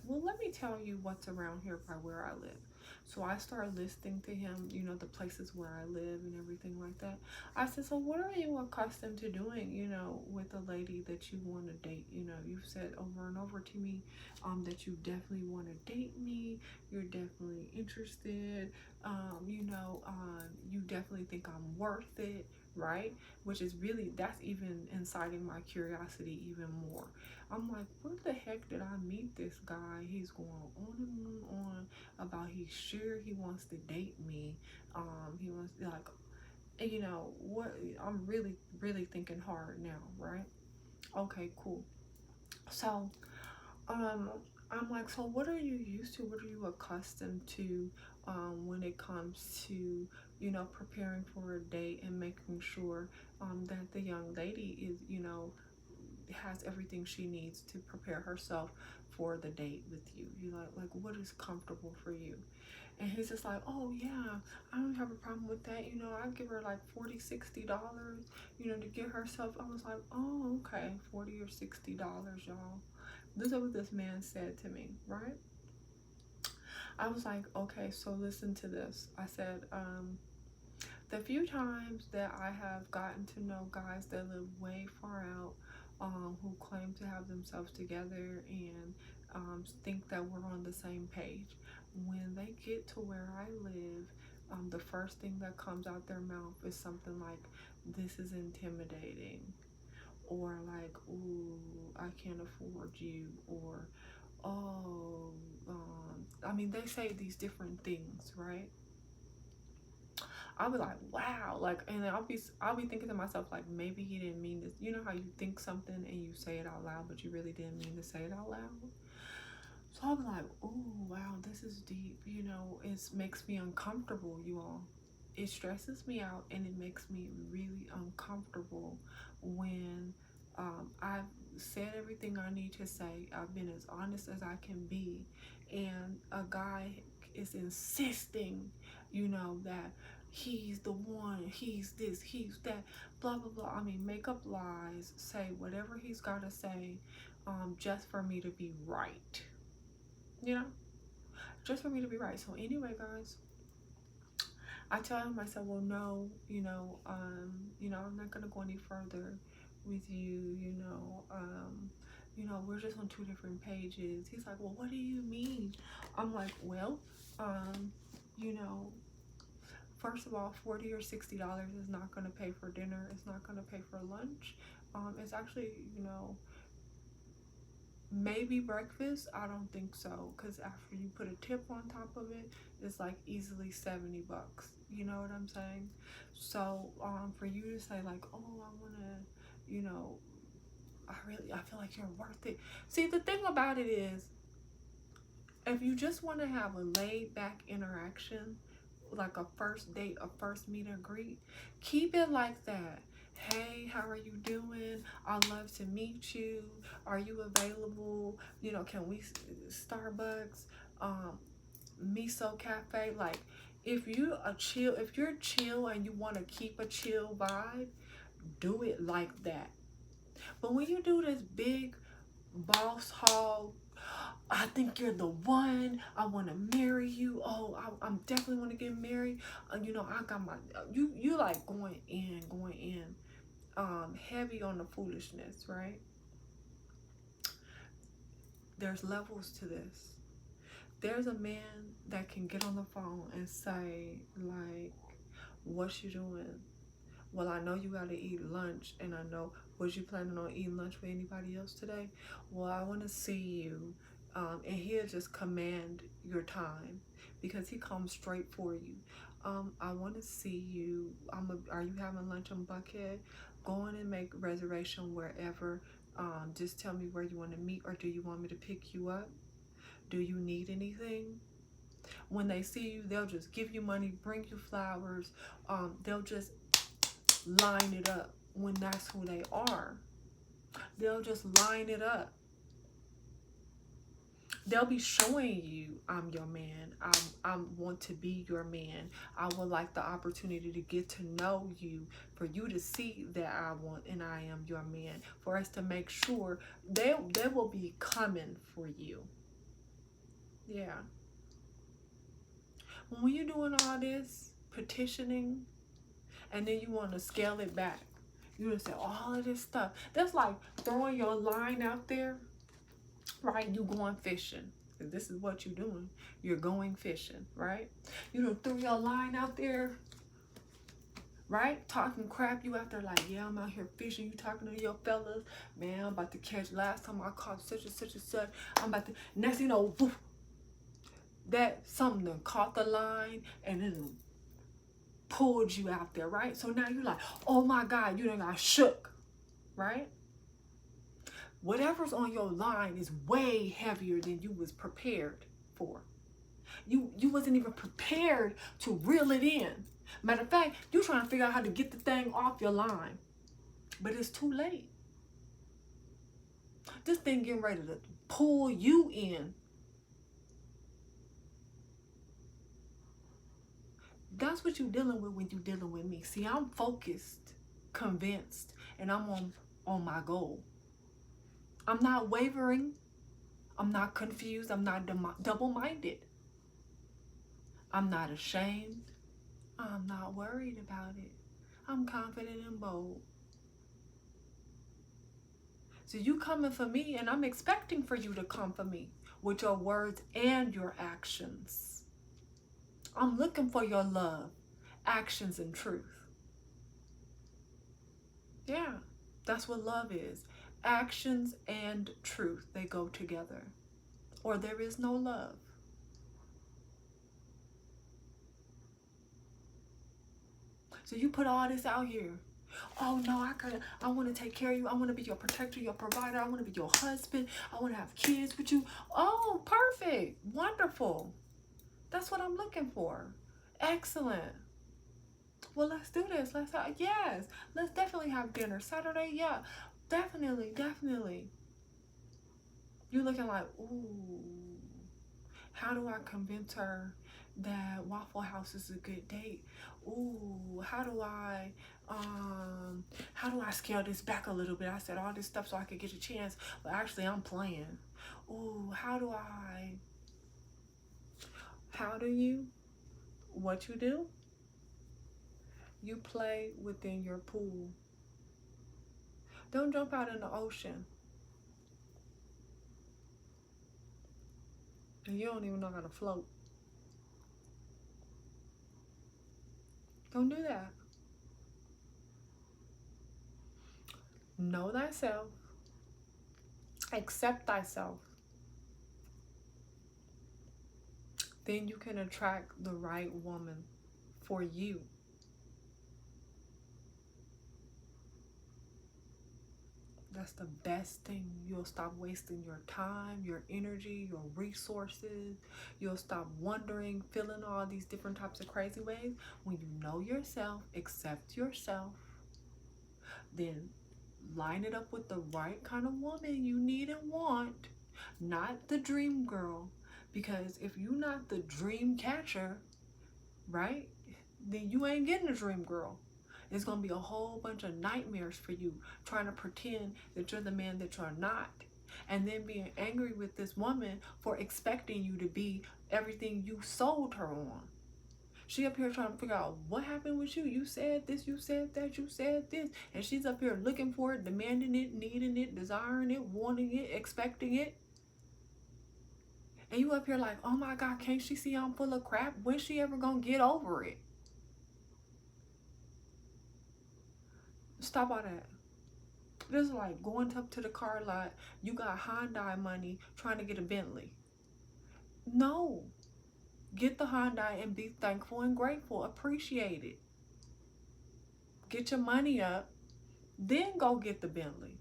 well, let me tell you what's around here by where I live. So I started listing to him, the places where I live and everything like that. I said, so what are you accustomed to doing, with a lady that you want to date? You've said over and over to me that you definitely want to date me. You're definitely interested. You definitely think I'm worth it, right? Which is really, that's even inciting my curiosity even more. I'm like, where the heck did I meet this guy? He's going on and on about he's sure he wants to date me. He wants like, what? I'm really, really thinking hard now, right? Okay, cool. So, um, I'm like, so what are you used to? What are you accustomed to, when it comes to, preparing for a date and making sure, that the young lady is, has everything she needs to prepare herself for the date with you. You like what is comfortable for you? And he's just like, oh yeah, I don't have a problem with that. I give her like $40, $60, to get herself. I was like, oh, okay, $40 or $60, y'all. This is what this man said to me, right? I was like, okay, so listen to this. I said, the few times that I have gotten to know guys that live way far out, who claim to have themselves together and think that we're on the same page, when they get to where I live, the first thing that comes out their mouth is something like, this is intimidating, or like, ooh, I can't afford you, or oh, they say these different things, right? I'll be like, wow, like, and I'll be thinking to myself, like, maybe he didn't mean this. You know how you think something and you say it out loud, but you really didn't mean to say it out loud. So I'll be like, oh wow, this is deep. It makes me uncomfortable, you all. It stresses me out and it makes me really uncomfortable when I've said everything I need to say. I've been as honest as I can be, and a guy is insisting, that he's the one, he's this, he's that, blah blah blah. Make up lies, say whatever he's got to say, just for me to be right. You know, just for me to be right. So anyway, guys, I tell him, I said, well, no, I'm not gonna go any further with you. you know, we're just on 2 different pages. He's like, well, what do you mean? I'm like, well, you know, first of all, $40 or $60 is not going to pay for dinner. It's not going to pay for lunch. It's actually, you know, maybe breakfast. I don't think so, because after you put a tip on top of it, it's like easily $70. You know what I'm saying? So for you to say like, oh, I want to, you know, I feel like you're worth it. See, the thing about it is, if you just want to have a laid back interaction, like a first date, a first meet or greet, keep it like that. Hey, how are you doing? I'd love to meet you. Are you available? You know, can we Starbucks, miso cafe? Like, if you're chill and you want to keep a chill vibe, do it like that. But when you do this big boss hog, I think you're the one. I want to marry you. Oh, I'm definitely want to get married. You know, I got my. You like going in, heavy on the foolishness, right? There's levels to this. There's a man that can get on the phone and say like, "What you doing? Well, I know you gotta eat lunch, and I know, was you planning on eating lunch with anybody else today? Well, I want to see you." And he'll just command your time because he comes straight for you. I want to see you. Are you having lunch on Buckhead? Go on and make reservation wherever. Just tell me where you want to meet, or do you want me to pick you up? Do you need anything? When they see you, they'll just give you money, bring you flowers. They'll just line it up when that's who they are. They'll just line it up. They'll be showing you, I'm your man. I want to be your man. I would like the opportunity to get to know you, for you to see that I want and I am your man, for us to make sure they will be coming for you. Yeah. When you're doing all this petitioning and then you want to scale it back, you just say all of this stuff. That's like throwing your line out there, right? You going fishing. This is what you're doing. You're going fishing, right? You done threw your line out there, right? Talking crap. You out there like, yeah, I'm out here fishing. You talking to your fellas. Man, I'm about to catch. Last time I caught such and such and such. I'm about to. Next thing you know, woof, that something done caught the line and then pulled you out there, right? So now you're like, oh my God, you done got shook, right? Whatever's on your line is way heavier than you was prepared for. You wasn't even prepared to reel it in. Matter of fact, you trying to figure out how to get the thing off your line. But it's too late. This thing getting ready to pull you in. That's what you're dealing with when you're dealing with me. See, I'm focused, convinced, and I'm on my goal. I'm not wavering. I'm not confused. I'm not double-minded. I'm not ashamed. I'm not worried about it. I'm confident and bold. So you coming for me, and I'm expecting for you to come for me with your words and your actions. I'm looking for your love, actions, and truth. Yeah, that's what love is. Actions and truth, they go together. Or there is no love. So you put all this out here. Oh no, I want to take care of you. I want to be your protector, your provider. I want to be your husband. I want to have kids with you. Oh, perfect. Wonderful. That's what I'm looking for. Excellent. Well, let's do this. Yes. Let's definitely have dinner. Saturday, yeah. Definitely. You're looking like, ooh, how do I convince her that Waffle House is a good date? Ooh, how do I scale this back a little bit? I said all this stuff so I could get a chance, but actually I'm playing. Ooh, what you do? You play within your pool. Don't jump out in the ocean. and you don't even know how to float. Don't do that. Know thyself. Accept thyself. Then you can attract the right woman for you. That's the best thing. You'll stop wasting your time, your energy, your resources. You'll stop wondering, feeling all these different types of crazy ways. When you know yourself, accept yourself, then line it up with the right kind of woman you need and want, not the dream girl. Because if you're not the dream catcher, right, then you ain't getting a dream girl. It's going to be a whole bunch of nightmares for you trying to pretend that you're the man that you're not. And then being angry with this woman for expecting you to be everything you sold her on. She up here trying to figure out what happened with you. You said this, you said that, you said this. And she's up here looking for it, demanding it, needing it, desiring it, wanting it, expecting it. And you up here like, oh my God, can't she see I'm full of crap? When's she ever going to get over it? Stop all that. This is like going up to the car lot. You got Hyundai money trying to get a Bentley. No. Get the Hyundai and be thankful and grateful. Appreciate it. Get your money up. Then go get the Bentley.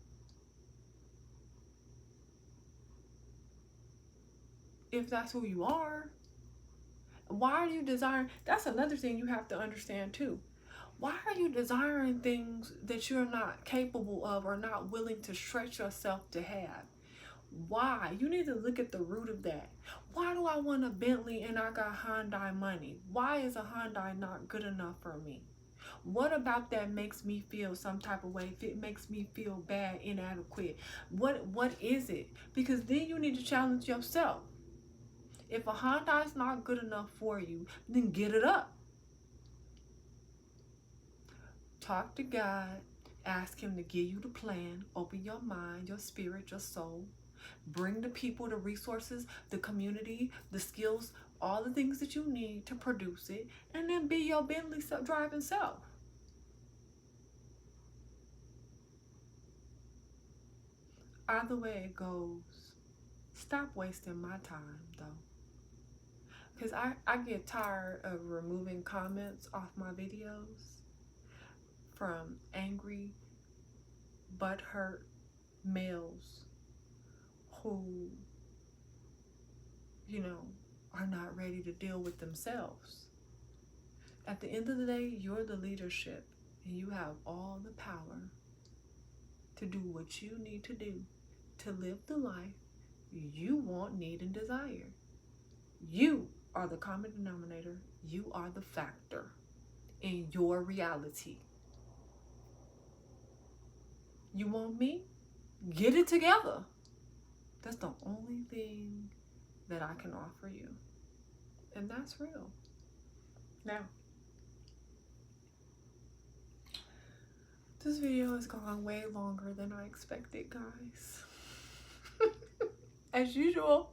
If that's who you are. Why are you desiring? That's another thing you have to understand too. Why are you desiring things that you're not capable of or not willing to stretch yourself to have? Why? You need to look at the root of that. Why do I want a Bentley and I got Hyundai money? Why is a Hyundai not good enough for me? What about that makes me feel some type of way? If it makes me feel bad, inadequate, what is it? Because then you need to challenge yourself. If a Hyundai is not good enough for you, then get it up. Talk to God. Ask him to give you the plan. Open your mind, your spirit, your soul. Bring the people, the resources, the community, the skills, all the things that you need to produce it. And then be your Bentley driving self. Either way it goes, stop wasting my time though. Because I get tired of removing comments off my videos from angry, butthurt males who, you know, are not ready to deal with themselves. At the end of the day, you're the leadership and you have all the power to do what you need to do to live the life you want, need, and desire. You are the common denominator. You are the factor in your reality. You want me? Get it together. That's the only thing that I can offer you. And that's real. Now, this video has gone way longer than I expected, guys. As usual.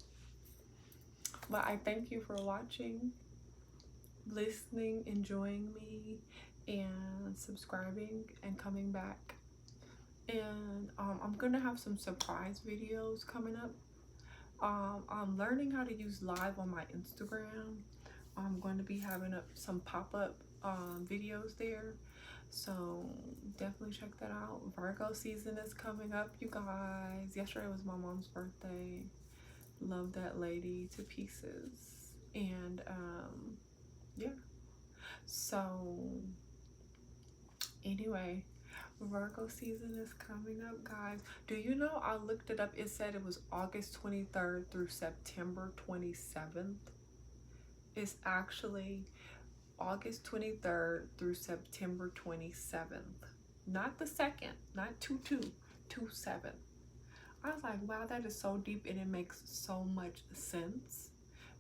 But I thank you for watching, listening, enjoying me, and subscribing and coming back. And I'm gonna have some surprise videos coming up. I'm learning how to use live on my Instagram. I'm going to be having some pop-up videos there, so definitely check that out. Virgo season is coming up, you guys. Yesterday was my mom's birthday. Love that lady to pieces. And yeah, so anyway, Virgo season is coming up, guys. Do you know, I looked it up, it said it was August 23rd through September 27th. It's actually August 23rd through September 27th. Not the 2nd, not 2/2, 2/7. I was like, wow, that is so deep, and it makes so much sense,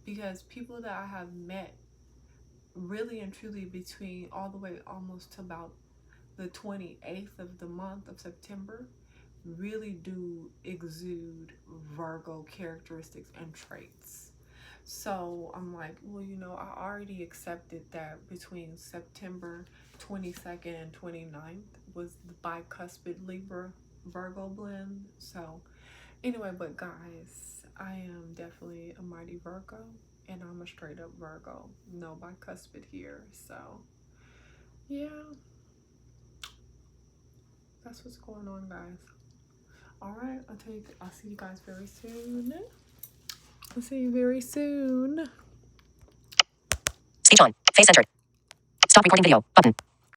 because people that I have met really and truly between all the way almost to about the 28th of the month of September really do exude Virgo characteristics and traits. So I'm like, well, you know, I already accepted that between September 22nd and 29th was the bicuspid Libra Virgo blend. So anyway, but guys, I am definitely a mighty Virgo, and I'm a straight up Virgo. No bicuspid here. So yeah, that's what's going on, guys. All right, I'll see you guys very soon. I'll see you very soon. Speech on. Face entered. Stop recording video. Button.